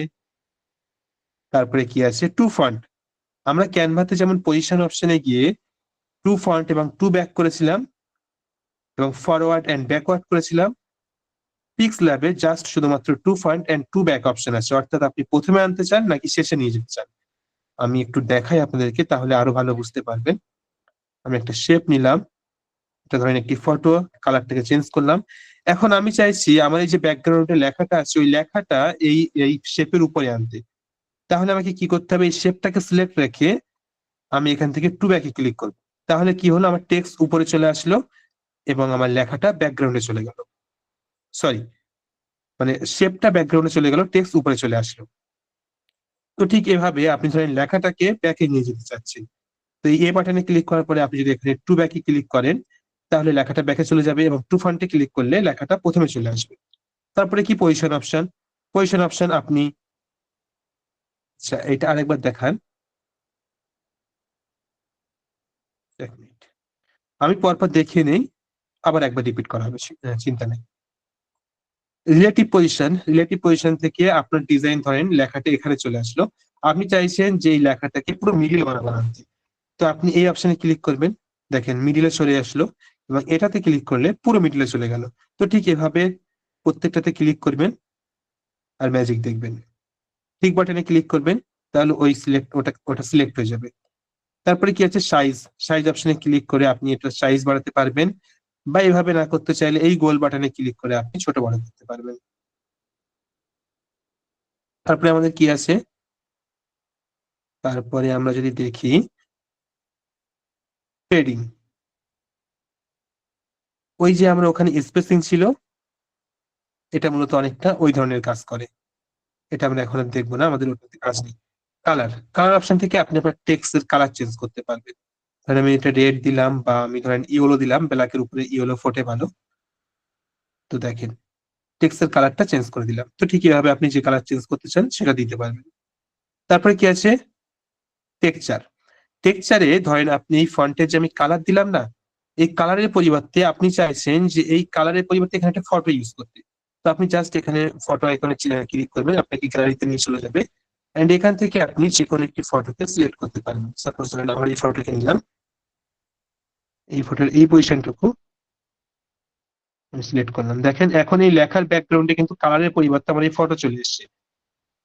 তারপরে কি আছে, টু ফন্ট। আমরা ক্যানভাতে যেমন পজিশন অপশনে গিয়ে টু ফন্ট এবং টু ব্যাক করেছিলাম, এবং ফরওয়ার্ড এন্ড ব্যাকওয়ার্ড করেছিলাম, পিক্স ল্যাবে জাস্ট শুধুমাত্র to front and to back option আছে, অর্থাৎ আপনি প্রথমে আনতে চান নাকি শেষে নিয়ে যেতে চান। আমি একটু দেখাই আপনাদেরকে, তাহলে আরো ভালো বুঝতে পারবেন। আমি একটা শেপ নিলাম, এটা ধরেন একটি ফটো, কালারটাকে চেঞ্জ করলাম। এখন আমি চাইছি আমার এই যে ব্যাকগ্রাউন্ডে লেখাটা আছে, ওই লেখাটা এই এই শেপের উপরে আনতে। তাহলে আমাকে কি করতে হবে, এই শেপটাকে সিলেক্ট রেখে আমি এখান থেকে টু ব্যাকে ক্লিক করব। তাহলে কি হলো, আমার টেক্সট উপরে চলে আসলো এবং আমার লেখাটা ব্যাকগ্রাউন্ডে চলে গেল। সরি, মানে শেপটা ব্যাকগ্রাউন্ডে চলে গেল, টেক্সট উপরে চলে আসলো। তো ঠিক এভাবে আপনি ধরেন লেখাটাকে ব্যাকে নিয়ে যেতে চাচ্ছেন, তো এই এ বাটনে ক্লিক করার পরে আপনি যদি এখানে টু ব্যাকে ক্লিক করেন, তাহলে লেখাটা ব্যাকে চলে যাবে, এবং টু ফন্টে ক্লিক করলে লেখাটা প্রথমে চলে আসবে। তারপরে কি, পজিশন অপশন। পজিশন অপশন আপনি, আচ্ছা এটা আরেকবার দেখান, এক মিনিট, আমি পরপর দেখিয়ে নেই, আবার একবার রিপিট করা হবে, চিন্তা নেই। রিলেটিভ পজিশন, রিলেটিভ পজিশন থেকে আপনার ডিজাইন ধরেন লেখাটা এখানে চলে আসলো, আপনি চাইছেন যে এই লেখাটাকে পুরো মিডিল বরাবর আনতে, তো আপনি এই অপশনে ক্লিক করবেন, দেখেন মিডিলে চলে আসলো, এবং এটাতে ক্লিক করলে পুরো মিডিলে চলে গেল। তো ঠিক এভাবে প্রত্যেকটাতে ক্লিক করবেন আর ম্যাজিক দেখবেন। ঠিক বাটনে ক্লিক করবেন, তাহলে ওই সিলেক্ট ওটা সিলেক্ট হয়ে যাবে। তারপরে কি আছে সাইজ, সাইজ অপশনে ক্লিক করে আপনি এটা সাইজ বাড়াতে পারবেন, বা এভাবে না করতে চাইলে এই গোল বাটনে ক্লিক করে আপনি ছোট বড় করতে পারবেন। তারপরে আমাদের কি আছে, তারপরে আমরা যদি দেখি শেডিং, ওই যে আমরা ওখানে স্পেসিং ছিল, এটা মূলত অনেকটা ওই ধরনের কাজ করে। এটা আমরা এখন আর দেখবো না, আমাদের ওটাতে কাজ নেই। কালার, কালার অপশন থেকে আপনি আপনার টেক্সট এর কালার চেঞ্জ করতে পারবেন। ধরেন আমি এটা রেড দিলাম, বা আমি ধরেন ইয়েলো দিলাম, ব্ল্যাকের উপরে ইয়েলো ফোটে ভালো। তো দেখেন টেক্সট এর কালারটা চেঞ্জ করে দিলাম। তো ঠিক এভাবে আপনি যে কালার চেঞ্জ করতে চান সেটা দিতে পারবেন। তারপরে কি আছে টেক্সচার, টেক্সচারে ধরেন আপনি এই ফন্টের যে আমি কালার দিলাম না, এই কালারের পরিবর্তে আপনি চাইছেন যে এই কালারের পরিবর্তে এখানে একটা ফটো ইউজ করতে। তো আপনি জাস্ট এখানে ফটো আইকনে ক্লিক করবেন, আপনাকে গ্যালারিতে নিয়ে চলে যাবে, এন্ড এখান থেকে আপনি যে কোনো একটি ফটোকে সিলেক্ট করতে পারবেন। সাপোজ ধরেন আমার এই ফটোকে নিলাম, এই ফটোর এই পজিশনটুকু আমি সিলেক্ট করলাম। দেখেন এখন এই লেখার ব্যাকগ্রাউন্ডে কিন্তু কালারের পরিবর্তে আমার এই ফটো চলে এসেছে।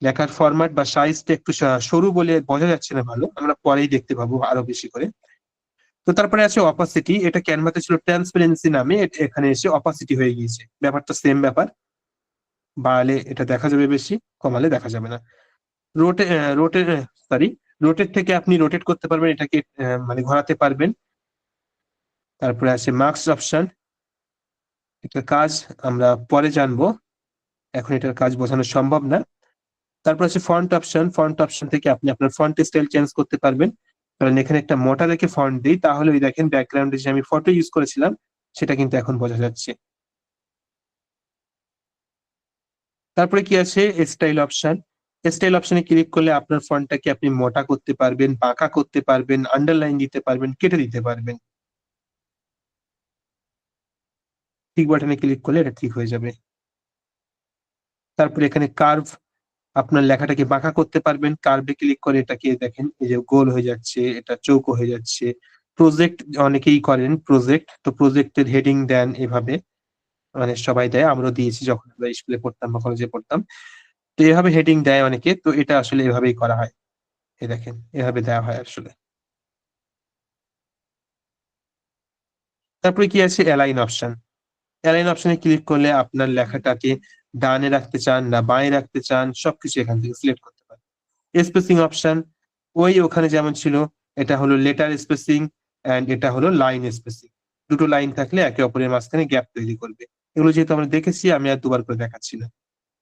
লেখার ফরম্যাট বা সাইজটা একটু সরু বলে বোঝা যাচ্ছে না ভালো, আমরা পরেই দেখতে পাবো আরো বেশি করে। তো তারপরে আছে অপাসিটি, এটা ক্যানভাতে ছিল ট্রান্সপারেন্সি নামে, এখানে এসে অপাসিটি হয়ে গিয়েছে। ব্যাপারটা সেম ব্যাপার, বাড়ালে এটা দেখা যাবে বেশি, কমালে দেখা যাবে না। রোটে রোটে সরি রোটেট থেকে আপনি রোটেট করতে পারবেন, এটাকে মানে ঘোরাতে পারবেন। তারপরে আছে মার্কস অপশন, একটা কাজ আমরা পরে জানবো, এখন এটার কাজ বোঝানো সম্ভব না। তারপর আছে ফন্ট অপশন, ফন্ট অপশন থেকে আপনি আপনার ফন্ট স্টাইল চেঞ্জ করতে পারবেন। কারণ এখানে একটা মোটা রেখে ফন্ট দিই, তাহলে ওই দেখেন ব্যাকগ্রাউন্ডে যে আমি ফটো ইউজ করেছিলাম সেটা কিন্তু এখন বোঝা যাচ্ছে। তারপরে কি আছে স্টাইল অপশন, স্টাইল অপশনে ক্লিক করলে আপনার ফন্টটাকে আপনি মোটা করতে পারবেন, বাঁকা করতে পারবেন, আন্ডারলাইন দিতে পারবেন, কেটে দিতে পারবেন। ঠিক বাটনে ক্লিক করলে এটা ঠিক হয়ে যাবে। তারপরে এখানে কার্ভ, আপনার লেখাটাকে বাঁকা করতে পারবেন, কার্ভে ক্লিক করে এটাকে দেখেন এই যে গোল হয়ে যাচ্ছে, এটা চৌকো হয়ে যাচ্ছে। প্রজেক্ট অনেকেই করেন, প্রজেক্ট তো প্রজেক্টের হেডিং দেন এভাবে, মানে সবাই দেয়, আমরাও দিয়েছি যখন আমরা স্কুলে পড়তাম বা কলেজে পড়তাম। তো এভাবে হেডিং দেয় অনেকে, তো এটা আসলে এভাবেই করা হয়। এই দেখেন এভাবে দেওয়া হয় আসলে। তারপরে কি আছে অ্যালাইন অপশন, অ্যালাইন অপশনে ক্লিক করলে আপনার লেখাটাকে ডানে রাখতে চান না বাঁয়ে রাখতে চান সবকিছু এখান থেকে সিলেক্ট করতে পারেন। স্পেসিং অপশন, ওই ওখানে যেমন ছিল, এটা হলো লেটার স্পেসিং এন্ড এটা হলো লাইন স্পেসিং। দুটো লাইন থাকলে একে অপরের মাঝখানে গ্যাপ তৈরি করবে। এগুলো যেহেতু আমরা দেখেছি আমি আর দুবার করে দেখাচ্ছি না।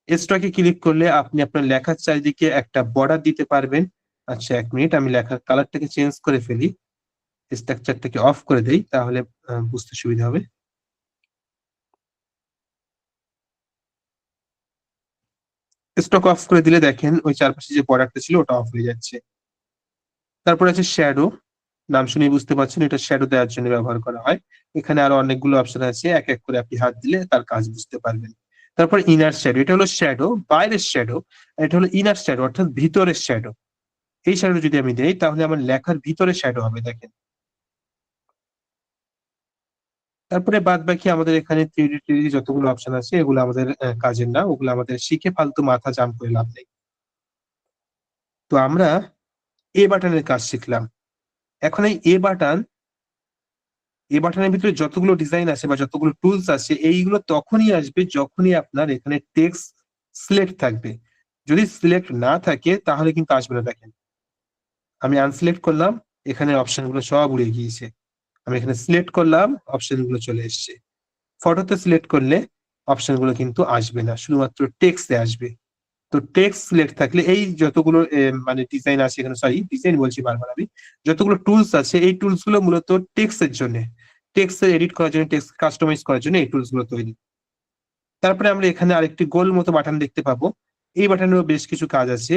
স্ট্রকে ক্লিক করলে আপনি আপনার লেখার চারিদিকে একটা বর্ডার দিতে পারবেন। আচ্ছা 1 মিনিট, আমি লেখার কালারটাকে চেঞ্জ করে ফেলি, স্ট্রাকচারটাকে অফ করে দেই, তাহলে বুঝতে সুবিধা হবে। স্টক অফ করে দিলে দেখেন ওই চারপাশে যে বর্ডারটা ছিল ওটা অফ হয়ে যাচ্ছে। তারপর আছে শ্যাডো, নাম শুনে বুঝতে পারছেন এটা শ্যাডো দেওয়ার জন্য ব্যবহার করা হয়। এখানে আরো অনেকগুলো অপশন আছে, এক এক করে আপনি হাত দিলে তার কাজ বুঝতে পারবেন। তারপর ইনার শ্যাডো, এটা হলো শ্যাডো, বাইরের শ্যাডো। এটা হলো ইনার শ্যাডো, অর্থাৎ ভিতরের শ্যাডো। এই শ্যাডো যদি আমি দেই তাহলে আমার লেখার ভিতরে শ্যাডো হবে দেখেন। তারপরে বাদ বাকি আমাদের এখানে 3D যতগুলো অপশন আছে এগুলো আমাদের কাজের না, ওগুলো আমাদের শিখে ফালতু মাথা জাম করে লাভ নেই। তো আমরা এ বাটনের কাজ শিখলাম। এখন এই এ বাটনের ভিতরে যতগুলো ডিজাইন আছে বা যতগুলো টুলস আছে এইগুলো তখনই আসবে যখনই আপনার এখানে টেক্সট সিলেক্ট থাকবে। যদি সিলেক্ট না থাকে তাহলে কিন্তু আসবে না। দেখেন আমি আনসিলেক্ট করলাম, এখানে অপশন গুলো সব উড়ে গিয়েছে। আমি এখানে সিলেক্ট করলাম, অপশন গুলো চলে এসছে। ফটোতে সিলেক্ট করলে অপশন গুলো কিন্তু আসবে না, শুধুমাত্র টেক্সটে আসবে। তো টেক্সট সিলেক্ট থাকলে এই যতগুলো মানে ডিজাইন আছে এখানে, সরি ডিজাইন বলছি বারবার আমি, যতগুলো টুলস আছে এই টুলস গুলো মূলত টেক্সটের জন্য, টেক্সট এডিট করার জন্য, টেক্সট কাস্টমাইজ করার জন্য এই টুলস গুলো তৈরি। তারপরে আমরা এখানে আরেকটি গোল মতো বাটন দেখতে পাবো, এই বাটনেরও বেশ কিছু কাজ আছে।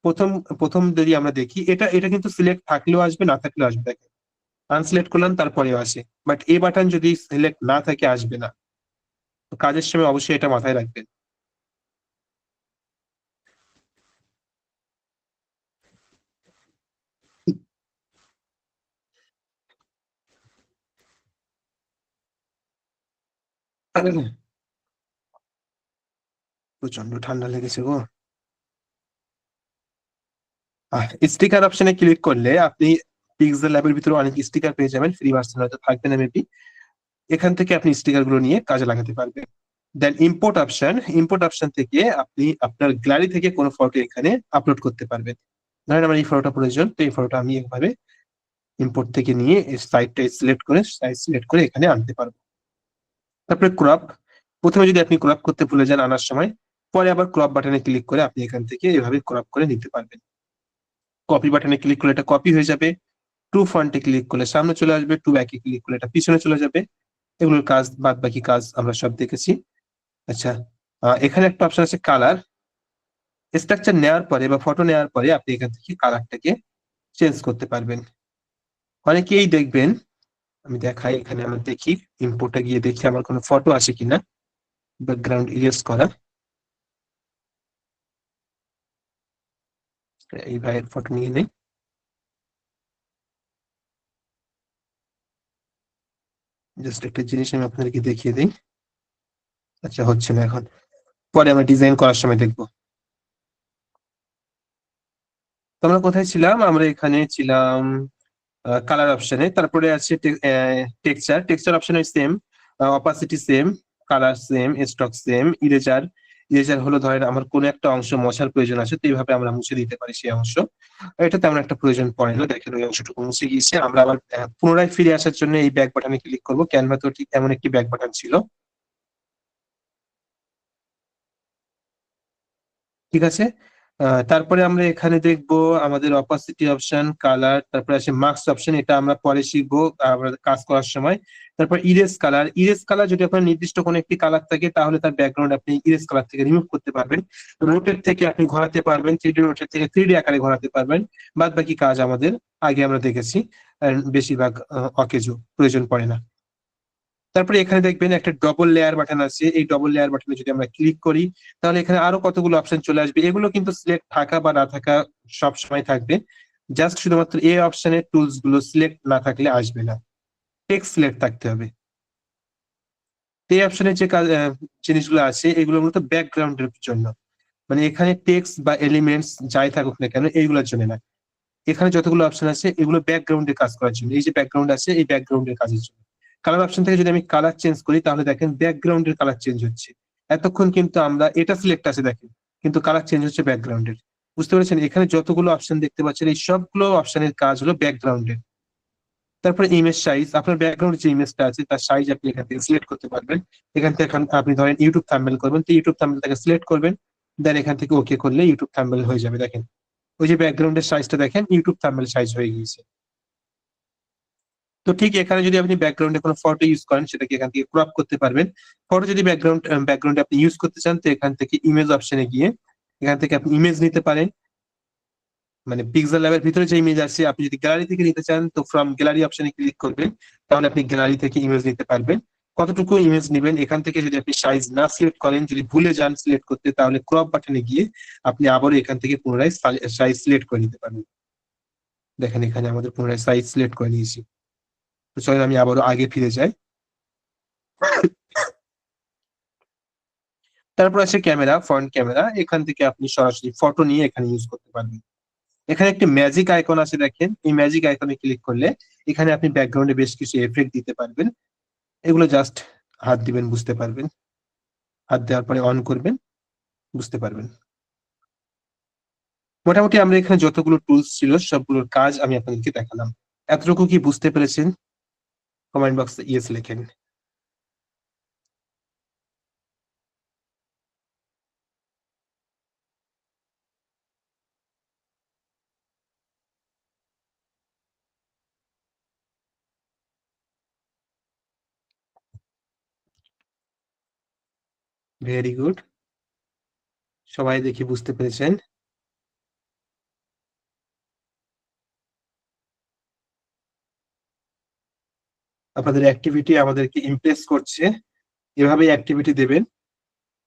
প্রথম প্রথম যদি আমরা দেখি, এটা এটা কিন্তু সিলেক্ট থাকলেও আসবে না থাকলেও আসবে, দেখেন আনসিলেক্ট করলাম তারপরেও আসে, বাট এই বাটন যদি সিলেক্ট না থাকে আসবে না। তো কাজের সময় অবশ্যই এটা মাথায় রাখবেন। প্রচন্ড ঠান্ডা লেগেছে গো। স্টিকার অপশনে ক্লিক করলে আপনি পিক্সেল ল্যাবের ভিতরে অনেক স্টিকার পেয়ে যাবেন, ফ্রি ভার্সন হয়তো থাকবে না মেবি। এখান থেকে আপনি স্টিকার গুলো নিয়ে কাজে লাগাতে পারবেন। দেন ইম্পোর্ট অপশন থেকে আপনি আপনার গ্যালারি থেকে কোনো ফটো এখানে আপলোড করতে পারবেন। ধরেন আমার এই ফটোটা প্রয়োজন, তো এই ফটোটা আমি এভাবে ইম্পোর্ট থেকে নিয়ে সাইজটা সিলেক্ট করে এখানে আনতে পারবো। তারপরে ক্রপ, প্রথমে যদি আপনি ক্রপ করতে ভুলে যান আনার সময়, পরে আবার ক্রপ বাটনে ক্লিক করে আপনি এখান থেকে এভাবে ক্রপ করে নিতে পারবেন। কপি বাটনে ক্লিক করলে এটা কপি হয়ে যাবে, টু ফ্রন্টে ক্লিক করলে সামনে চলে আসবে, টু ব্যাকে ক্লিক করলে এটা পিছনে চলে যাবে। এগুলোর কাজ, বাদ বাকি কাজ আমরা সব দেখেছি। আচ্ছা, এখানে একটা অপশন আছে কালার। স্ট্রাকচার নেওয়ার পরে বা ফটো নেওয়ার পরে আপনি এখান থেকে কালারটাকে চেঞ্জ করতে পারবেন। অনেকেই দেখবেন, আমি দেখাই, এখানে আমরা দেখি, ইম্পোর্টে গিয়ে দেখি আমার কোনো ফটো আছে কিনা, ব্যাকগ্রাউন্ড ইরেজ করা। এই ভাইয়ের ফটো নিয়ে নেই। জাস্ট একটা জিনিস আমি আপনাদেরকে দেখিয়ে দিই। আচ্ছা, হচ্ছে না এখন, পরে আমরা ডিজাইন করার সময় দেখবো। তো আমরা কোথায় ছিলাম? আমরা এখানে ছিলাম কালার অপশনে। তারপরে আছে টেক্সচার অপশনে same, opacity same, colour same, stroke same, eraser হলো ধরেন আমার কোনো একটা অংশ মোছার প্রয়োজন আছে, তো এইভাবে আমরা মুছে দিতে পারি সেই অংশ। এটা তেমন একটা প্রয়োজন পড়ে না, দেখেন ওই অংশটুকু মুছে গিয়েছে। আমরা আবার পুনরায় ফিরে আসার জন্য এই ব্যাক বাটনে ক্লিক করবো। ক্যানভা তো ঠিক এমন একটি ব্যাক বাটন ছিল, ঠিক আছে। তারপরে আমরা এখানে দেখবো আমাদের অপাসিটি অপশন, কালার, তারপরে আছে মার্কস অপশন, এটা আমরা পরে শিখবো আমরা কাজ করার সময়। তারপর ইরেজ কালার যদি আপনার নির্দিষ্ট কোনো একটি কালার থাকে তাহলে তার ব্যাকগ্রাউন্ড আপনি ইরেজ কালার থেকে রিমুভ করতে পারবেন। রোটেট থেকে আপনি ঘোরাতে পারবেন, 3D রোটেট থেকে 3D আকারে ঘোরাতে পারবেন। বাদ বাকি কাজ আমাদের আগে আমরা দেখেছি, আর বেশিরভাগ অকেজো, প্রয়োজন পড়ে না। তারপরে এখানে দেখবেন একটা ডবল লেয়ার বাটন আছে, এই ডবল লেয়ার বাটনে যদি আমরা ক্লিক করি তাহলে এখানে আরো কতগুলো অপশন চলে আসবে। এগুলো কিন্তু সিলেক্ট থাকা বা না থাকা সব সময় থাকবে, জাস্ট শুধুমাত্র এই অপশনের টুলস গুলো সিলেক্ট না থাকলে আসবে না, টেক্সট সিলেক্ট থাকতে হবে। এই অপশনের যে জিনিসগুলো আছে এগুলো মূলত ব্যাকগ্রাউন্ডের জন্য, মানে এখানে টেক্সট বা এলিমেন্টস যাই থাকুক না কেন এইগুলোর জন্য না। এখানে যতগুলো অপশন আছে এগুলো ব্যাকগ্রাউন্ডে কাজ করার জন্য, এই যে ব্যাকগ্রাউন্ড আছে এই ব্যাকগ্রাউন্ডের কাজের জন্য। কালার অপশন থেকে যদি আমি কালার চেঞ্জ করি তাহলে দেখেন ব্যাকগ্রাউন্ডের কালার চেঞ্জ হচ্ছে। এতক্ষণ কিন্তু আমরা এটা সিলেক্ট আছে দেখেন, কিন্তু কালার চেঞ্জ হচ্ছে ব্যাকগ্রাউন্ডের। বুঝতে পেরেছেন? এখানে যতগুলো অপশন দেখতে পাচ্ছেন এই সবগুলো অপশনের কাজ হলো ব্যাকগ্রাউন্ডের। তারপরে ইমেজ সাইজ, আপনার ব্যাকগ্রাউন্ড যে ইমেজটা আছে তার সাইজ আপনি এখান থেকে সিলেক্ট করতে পারবেন। এখান থেকে এখন আপনি ধরেন ইউটিউব থাম্বনেল করবেন, তো ইউটিউব থাম্বনেলটাকে সিলেক্ট করবেন, দেন এখান থেকে ওকে করলে ইউটিউব থাম্বনেল হয়ে যাবে। দেখেন ওই যে ব্যাকগ্রাউন্ডের সাইজটা দেখেন ইউটিউব থাম্বনেল সাইজ হয়ে গিয়েছে। তো ঠিক এখানে যদি আপনি ব্যাকগ্রাউন্ডে কোনো ফটো ইউজ করেন সেটাকে এখান থেকে ক্রপ করতে পারবেন। ফটো যদি ব্যাকগ্রাউন্ডে আপনি ইউজ করতে চান তো এখান থেকে ইমেজ অপশনে গিয়ে এখান থেকে আপনি ইমেজ নিতে পারেন। মানে পিক্সেল ল্যাবের ভিতরে যে ইমেজ আছে আপনি যদি গ্যালারি থেকে নিতে চান তো ফ্রম গ্যালারি অপশনে ক্লিক করবেন, তাহলে আপনি গ্যালারি থেকে ইমেজ নিতে পারবেন। কতটুকু ইমেজ নেবেন এখান থেকে যদি আপনি সাইজ না সিলেক্ট করেন, যদি ভুলে যান সিলেক্ট করতে, তাহলে ক্রপ বাটনে গিয়ে আপনি আবারও এখান থেকে পুনরায় সাইজ সিলেক্ট করে নিতে পারবেন। দেখেন এখানে আমাদের পুনরায় সাইজ সিলেক্ট করে নিয়েছি। তো চলেন আমি আবারও আগে ফিরে যাই। তারপর আছে ক্যামেরা, ফ্রন্ট ক্যামেরা, এখান থেকে আপনি সরাসরি ফটো নিয়ে এখানে ইউজ করতে পারবেন। এখানে একটি ম্যাজিক আইকন আছে দেখেন, এই ম্যাজিক আইকনে ক্লিক করলে এখানে আপনি ব্যাকগ্রাউন্ডে বেশ কিছু এফেক্ট দিতে পারবেন। এগুলো জাস্ট হাত দিবেন বুঝতে পারবেন, হাত দেওয়ার পরে অন করবেন বুঝতে পারবেন। মোটামুটি আমরা এখানে যতগুলো টুলস ছিল সবগুলোর কাজ আমি আপনাদেরকে দেখালাম। এতটুকু কি বুঝতে পেরেছেন? কমেন্ট বক্সে ইয়েস লেখেন। ভেরি গুড, সবাই দেখি বুঝতে পেরেছেন। আপনাদের অ্যাক্টিভিটি আমাদেরকে ইমপ্রেস করছে, এভাবেই অ্যাক্টিভিটি দেবেন,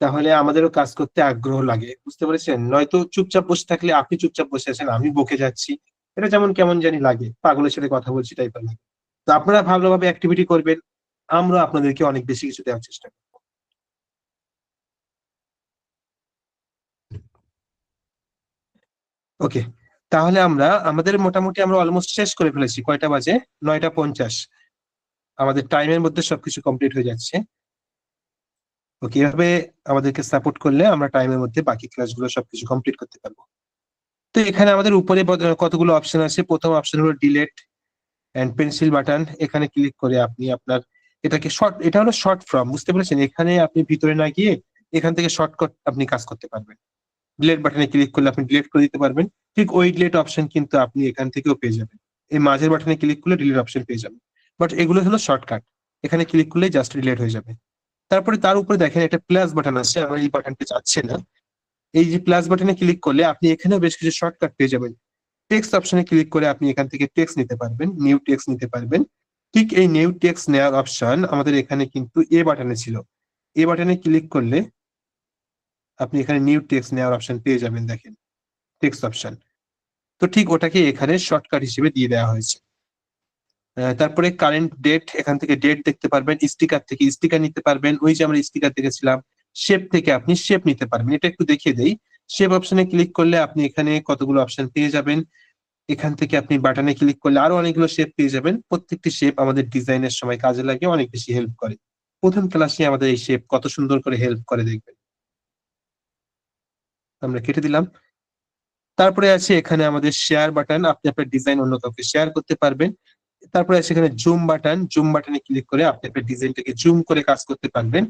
তাহলে আমাদেরও কাজ করতে আগ্রহ লাগে। বুঝতে পেরেছেন? নয়তো চুপচাপ বসে থাকলে, আপনি চুপচাপ বসে আছেন আমি বকে যাচ্ছি, এটা যেমন কেমন জানি লাগে, পাগলের সাথে কথা বলছি টাইপের লাগে। তো আপনারা ভালোভাবে অ্যাক্টিভিটি করবেন, আমরা আপনাদেরকে অনেক বেশি কিছু দেওয়ার চেষ্টা করবো। ওকে, তাহলে আমাদের মোটামুটি আমরা অলমোস্ট শেষ করে ফেলেছি। কয়টা বাজে? 9:50। আমাদের টাইমের মধ্যে সবকিছু কমপ্লিট হয়ে যাচ্ছে। ওকে, এভাবে আমাদেরকে সাপোর্ট করলে আমরা টাইমের মধ্যে বাকি ক্লাসগুলো সবকিছু কমপ্লিট করতে পারবো। তো এখানে আমাদের উপরে কতগুলো অপশন আছে। প্রথম অপশন হলো ডিলেট এন্ড পেন্সিল বাটন। এখানে ক্লিক করে আপনি আপনার এটা হলো শর্ট ফর্ম, বুঝতে পেরেছেন? এখানে আপনি ভিতরে না গিয়ে এখান থেকে শর্টকাট আপনি কাজ করতে পারবেন। ডিলেট বাটনে ক্লিক করলে আপনি ডিলিট করে দিতে পারবেন। ঠিক ওই ডিলিট অপশন কিন্তু আপনি এখান থেকেও পেয়ে যাবেন। এই মাঝের বাটনে ক্লিক করলে ডিলিট অপশন পেয়ে যাবেন। বাট এগুলো হলো শর্টকাট, এখানে ক্লিক করলে জাস্ট ডিলিট হয়ে যাবে। তারপরে তার উপরে দেখেন একটা প্লাস বাটন আছে, আমরা এই বাটনটা চাচ্ছি না। এই যে প্লাস বাটনে ক্লিক করলে আপনি এখানেও বেশ কিছু শর্টকাট পেয়ে যাবেন। টেক্সট অপশনে ক্লিক করে আপনি এখান থেকে টেক্সট নিতে পারবেন, নিউ টেক্সট নিতে পারবেন। ঠিক এই নিউ টেক্সট নেওয়ার অপশন আমাদের এখানে কিন্তু এ বাটনে ছিল। এ বাটনে ক্লিক করলে আপনি এখানে নিউ টেক্সট নেওয়ার অপশন পেয়ে যাবেন, দেখেন টেক্সট অপশন। তো ঠিক ওটাকে এখানে শর্টকাট হিসেবে দিয়ে দেওয়া হয়েছে। তারপরে কারেন্ট ডেট, এখান থেকে ডেট দেখতে পারবেন। স্টিকার থেকে স্টিকার নিতে পারবেন। ওই যে আমরা স্টিকার দেখেছিলাম, শেপ থেকে আপনি শেপ নিতে পারবেন। এটা একটু দেখিয়ে দেই। শেপ অপশনে ক্লিক করলে আপনি এখানে কতগুলো অপশন পেয়ে যাবেন। এখান থেকে আপনি বাটনে ক্লিক করলে আরো অনেকগুলো শেপ পেয়ে যাবেন। প্রত্যেকটি শেপ আমাদের ডিজাইনের সময় কাজে লাগে, অনেক বেশি হেল্প করে। প্রথম ক্লাসে আমাদের এই শেপ কত সুন্দর করে হেল্প করে দেখবেন। আমরা কেটে দিলাম। তারপরে আছে এখানে আমাদের শেয়ার বাটন, আপনি আপনার ডিজাইন অন্য কাউকে শেয়ার করতে পারবেন। তারপরে আছে এখানে জুম বাটন, জুম বাটনে ক্লিক করে আপনি আপনার ডিজাইনটাকে জুম করে কাজ করতে পারবেন।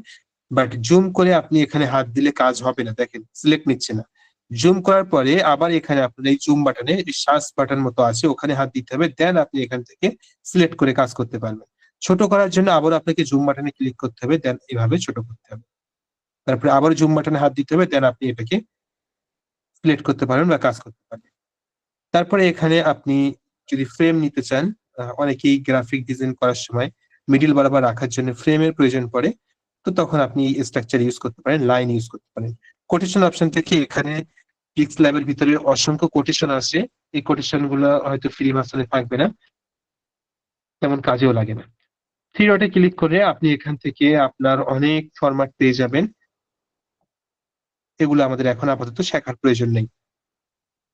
বাট জুম করে আপনি এখানে হাত দিলে কাজ হবে না, দেখেন সিলেক্ট নিচ্ছে না। জুম করার পরে আবার এখানে আপনার এই জুম বাটনে সার্চ বাটন মতো আছে, ওখানে হাত দিতে হবে, দেন আপনি এখান থেকে সিলেক্ট করে কাজ করতে পারবেন। ছোট করার জন্য আবার আপনাকে জুম বাটনে ক্লিক করতে হবে, দেন এভাবে ছোট করতে হবে। তারপরে আবার জুম বাটনে হাত দিতে হবে, দেন আপনি এটাকে সিলেক্ট করতে পারবেন বা কাজ করতে পারবেন। তারপরে এখানে আপনি যদি ফ্রেম নিতে চান, অনেকেই গ্রাফিক ডিজাইন করার সময় মিডিল বরাবর রাখার জন্য ফ্রেমের প্রয়োজন পড়ে। তো তখন আপনি স্ট্রাকচার ইউজ করতে পারেন, লাইন ইউজ করতে পারেন। কোটেশন অপশন থেকে এখানে পিক্স ল্যাবের ভিতরে অসংখ্য কোটেশন আছে। এই কোটেশন গুলো হয়তো ফ্রি ভার্সনে থাকবে না, তেমন কাজেও লাগে না। থ্রি ডটে ক্লিক করে আপনি এখান থেকে আপনার অনেক ফরম্যাট পেয়ে যাবেন। এগুলো আমাদের এখন আপাতত শেখার প্রয়োজন নেই।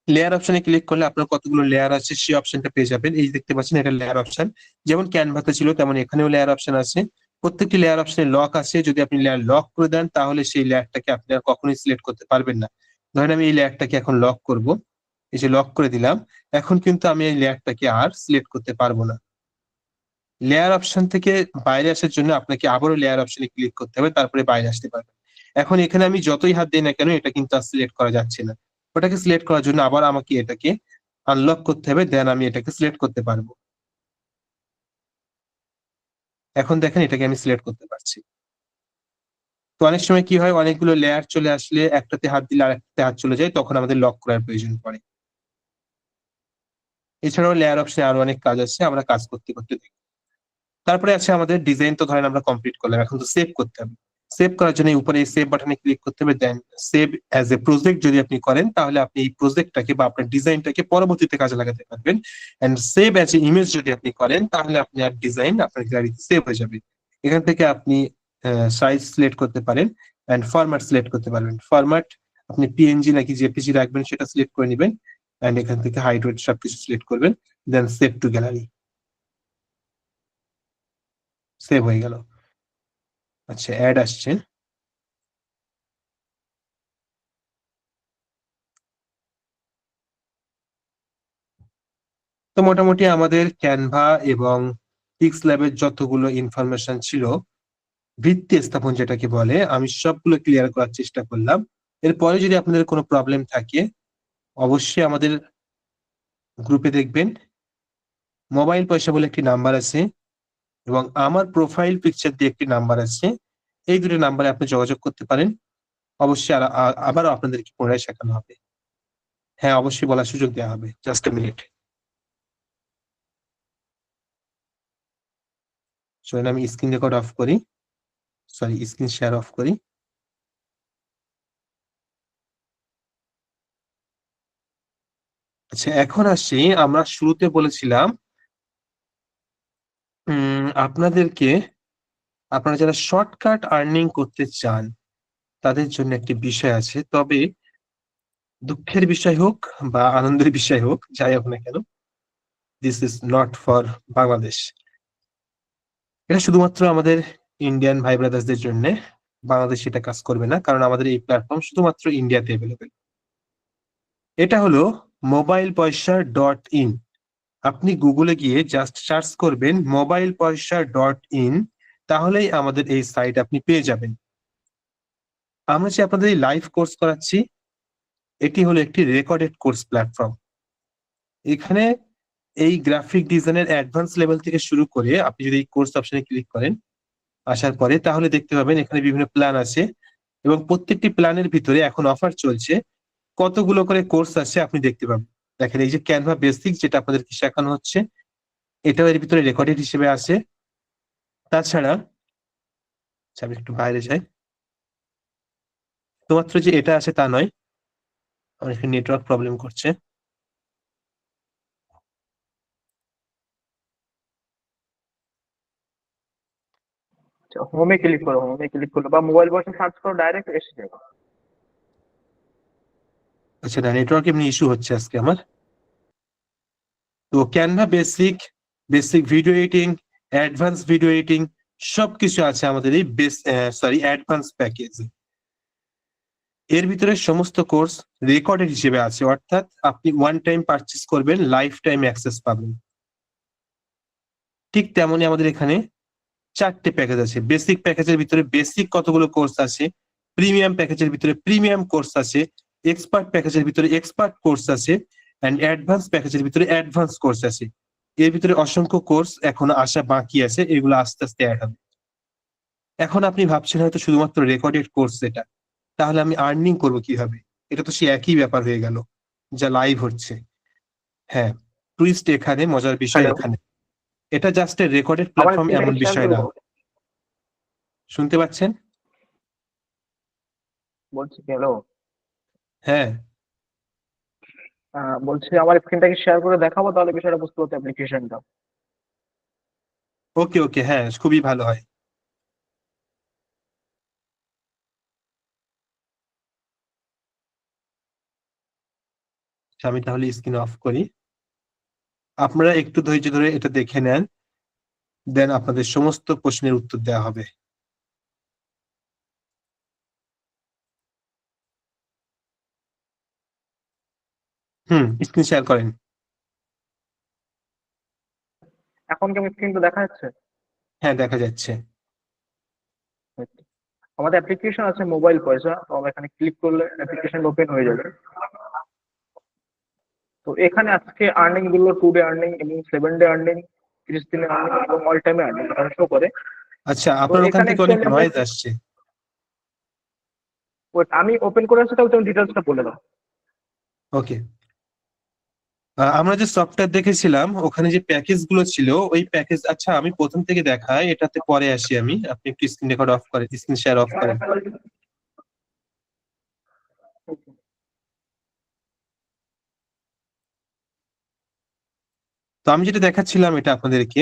লেয়ার অপশনে ক্লিক করলে আপনার কতগুলো লেয়ার আছে সেই অপশনটা পেয়ে যাবেন। এই যে দেখতে পাচ্ছেন, এটা লেয়ার অপশন। যেমন ক্যানভাতে ছিল তেমন এখানেও লেয়ার অপশন আছে। প্রত্যেকটি লেয়ার অপশনে লক আছে। যদি আপনি লেয়ার লক করে দেন তাহলে সেই লেয়ারটাকে আপনি আর কখনোই সিলেক্ট করতে পারবেন না। ধরেন আমি এই লেয়ারটাকে এখন লক করব, এই যে লক করে দিলাম। এখন কিন্তু আমি এই লেয়ারটাকে আর সিলেক্ট করতে পারবো না। লেয়ার অপশন থেকে বাইরে আসার জন্য আপনাকে আবারও লেয়ার অপশনে ক্লিক করতে হবে, তারপরে বাইরে আসতে পারবেন। এখন এখানে আমি যতই হাত দিই না কেন এটা কিন্তু আর সিলেক্ট করা যাচ্ছে না। ওটাকে সিলেক্ট করার জন্য আবার আমাকে এটাকে আনলক করতে হবে, দেন আমি এটাকে সিলেক্ট করতে পারবো। এখন দেখেন এটাকে আমি সিলেক্ট করতে পারছি। তো অনেক সময় কি হয়, অনেকগুলো লেয়ার চলে আসলে একটাতে হাত দিলে আরেকটাতে হাত চলে যায়, তখন আমাদের লক করার প্রয়োজন পড়ে। এছাড়াও লেয়ার অপশনে আরো অনেক কাজ আছে, আমরা কাজ করতে করতে দেখব। তারপরে আছে আমাদের ডিজাইন। তো ধরেন আমরা কমপ্লিট করলাম, এখন তো সেভ করতে হবে। সেভ করার জন্য উপরে সেভ বাটনে ক্লিক করতে হবে, দেন সেভ অ্যাজ এ প্রজেক্ট যদি আপনি করেন তাহলে আপনি এই প্রজেক্টটাকে বা আপনার ডিজাইনটাকে পরবর্তীতে কাজে লাগাতে পারবেন। And save as a image যদি আপনি করেন তাহলে আপনার ডিজাইন আপনার গ্যালারিতে সেভ হয়ে যাবে। এখান থেকে আপনি সাইজ সিলেক্ট করতে পারেন এন্ড ফরম্যাট সিলেক্ট করতে পারবেন। ফরম্যাট আপনি পিএনজি নাকি জেপিজি রাখবেন সেটা সিলেক্ট করে নেবেন, এন্ড এখান থেকে হাইট ওয়েট সবকিছু সিলেক্ট করবেন, দেন সেভ টু গ্যালারি। সেভ হয়ে গেল। আচ্ছা, অ্যাড আসছে। তো মোটামুটি আমাদের ক্যানভা এবং পিক্স ল্যাবের যতগুলো ইনফরমেশন ছিল, ভিত্তি স্থাপন যেটাকে বলে, আমি সবগুলো ক্লিয়ার করার চেষ্টা করলাম। এরপরে যদি আপনাদের কোনো প্রবলেম থাকে অবশ্যই আমাদের গ্রুপে দেখবেন মোবাইল পয়সা বলে একটি নাম্বার আছে এবং আমার প্রোফাইল পিকচার দিয়ে একটি নাম্বার আছে। এই দুটো নাম্বারে আপনি যোগাযোগ করতে পারেন। অবশ্যই আবারও আপনাদেরকে পুনরায় শেখানো হবে। হ্যাঁ, অবশ্যই বলার সুযোগ দেওয়া হবে। Just a minute. চলুন আমি স্ক্রিন রেকর্ড অফ করি, সরি স্ক্রিন শেয়ার অফ করি। আচ্ছা, এখন আসছি, আমরা শুরুতে বলেছিলাম আপনাদেরকে, আপনারা যারা শর্টকাট আর্নিং করতে চান তাদের জন্য একটি বিষয় আছে। তবে দুঃখের বিষয় হোক বা আনন্দের বিষয় হোক, যাই হোক না কেন, this is not for Bangladesh. এটা শুধুমাত্র আমাদের ইন্ডিয়ান ভাই ব্রাদার্সদের জন্য। বাংলাদেশ এটা কাজ করবে না, কারণ আমাদের এই প্ল্যাটফর্ম শুধুমাত্র ইন্ডিয়াতে অ্যাভেলেবেল। এটা হলো মোবাইল পয়সা ডট ইন। আপনি গুগলে গিয়ে জাস্ট সার্চ করবেন মোবাইল পয়সা ডট ইন, তাহলেই আমাদের এই সাইট আপনি পেয়ে যাবেন। আমরা যে আপনাদের এই লাইভ কোর্স করাচ্ছি, এটি হলো একটি রেকর্ডেড কোর্স প্ল্যাটফর্ম। এখানে এই গ্রাফিক ডিজাইনের অ্যাডভান্স লেভেল থেকে শুরু করে আপনি যদি এই কোর্স অপশনে ক্লিক করেন, আসার পরে তাহলে দেখতে পাবেন এখানে বিভিন্ন প্ল্যান আছে, এবং প্রত্যেকটি প্ল্যানের ভিতরে এখন অফার চলছে। কতগুলো করে কোর্স আছে আপনি দেখতে পাবেন। দেখেন এই যে ক্যানভা বেসিক, যেটা আপনাদেরকে শেখানো হচ্ছে, এটাও এর ভিতরে রেকর্ডেড হিসেবে আছে। তাছাড়া আচ্ছা, আমি একটু বাইরে যাই। শুধুমাত্র যে এটা আছে তা নয়, আমার এখানে নেটওয়ার্ক প্রবলেম করছে। হোমে ক্লিক করো, হোমে ক্লিক করো বা মোবাইল বসে সার্চ করো, ডাইরেক্ট এসে যাবে। আচ্ছা, না, নেটওয়ার্ক এমনি ইস্যু হচ্ছে আজকে আমার। তো Canva basic, basic video editing, advance video editing সবকিছু আছে আমাদের এই অ্যাডভান্স প্যাকেজ। এর ভিতরে সমস্ত কোর্স রেকর্ডেড হিসেবে আছে, অর্থাৎ আপনি ওয়ান টাইম পারচেস করবেন, লাইফ টাইম অ্যাক্সেস পাবেন। ঠিক তেমনই আমাদের এখানে 4টে প্যাকেজ আছে। বেসিক প্যাকেজের ভিতরে বেসিক কতগুলো কোর্স আছে, প্রিমিয়াম প্যাকেজের ভিতরে প্রিমিয়াম কোর্স আছে, এক্সপার্ট প্যাকেজের ভিতরে এক্সপার্ট কোর্স আছে, এন্ড অ্যাডভান্স প্যাকেজের ভিতরে অ্যাডভান্স কোর্স আছে। এর ভিতরে অসংখ্য কোর্স এখনো আসা বাকি আছে, এগুলো আস্তে আস্তে অ্যাড হবে। এখন আপনি ভাবছেন হয়তো শুধুমাত্র রেকর্ডেড কোর্স এটা, তাহলে আমি আর্নিং করবো কিভাবে? এটা তো সে একই ব্যাপার হয়ে গেল যা লাইভ হচ্ছে। হ্যাঁ, টুইস্ট এখানে, মজার বিষয় হ্যালো, এখানে, এটা জাস্ট রেকর্ডেড আমার প্ল্যাটফর্ম স্ক্রিনটা এমন শেয়ার বিষয় না। করবো। শুনতে পাচ্ছেন? বলছি হ্যালো, হ্যাঁ, বলছি আমার স্ক্রিনটাকে শেয়ার করে দেখাবো, তাহলে বিষয়টা বুঝতে পারছি অ্যাপ্লিকেশনটা। ওকে ওকে, হ্যাঁ, খুবই ভালো হয়। আমি তাহলে স্ক্রিন অফ করি, আপনারা একটু ধৈর্য ধরে এটা দেখে নেন, দেন আপনাদের সমস্ত প্রশ্নের উত্তর দেওয়া হবে। স্ক্রিন শেয়ার করেন। এখন কি আমার স্ক্রিনটা দেখা যাচ্ছে? হ্যাঁ, দেখা যাচ্ছে। আমাদের অ্যাপ্লিকেশন আছে মোবাইল পয়সা, তো আমরা এখানে ক্লিক করলে অ্যাপ্লিকেশন ওপেন হয়ে যাবে। তো এখানে আজকে আর্নিং গুলো 2 ডে আর্নিং এবং 7 ডে আর্নিং, 30 দিনের আর্নিং এবং অল টাইমে আর্নিং এখানে শো করে। আচ্ছা, তো আপনার ওখান এখানে থেকে অনেক অ্যাকচুয়ালি আমরা নয়েজ আসছে। আমি ওপেন করে আছি, তাহলে তুমি ডিটেলসটা বলে দাও। ওকে, আমরা যে সফটওয়্যার দেখেছিলাম ওখানে যে প্যাকেজ গুলো ছিল, ওই প্যাকেজ, আচ্ছা আমি প্রথম থেকে দেখাই, এটাতে পরে আসি আমি। আপনি একটু স্ক্রিন রেকর্ড অফ করেন, স্ক্রিন শেয়ার অফ করেন। তো আমি যেটা দেখাচ্ছিলাম এটা আপনাদেরকে,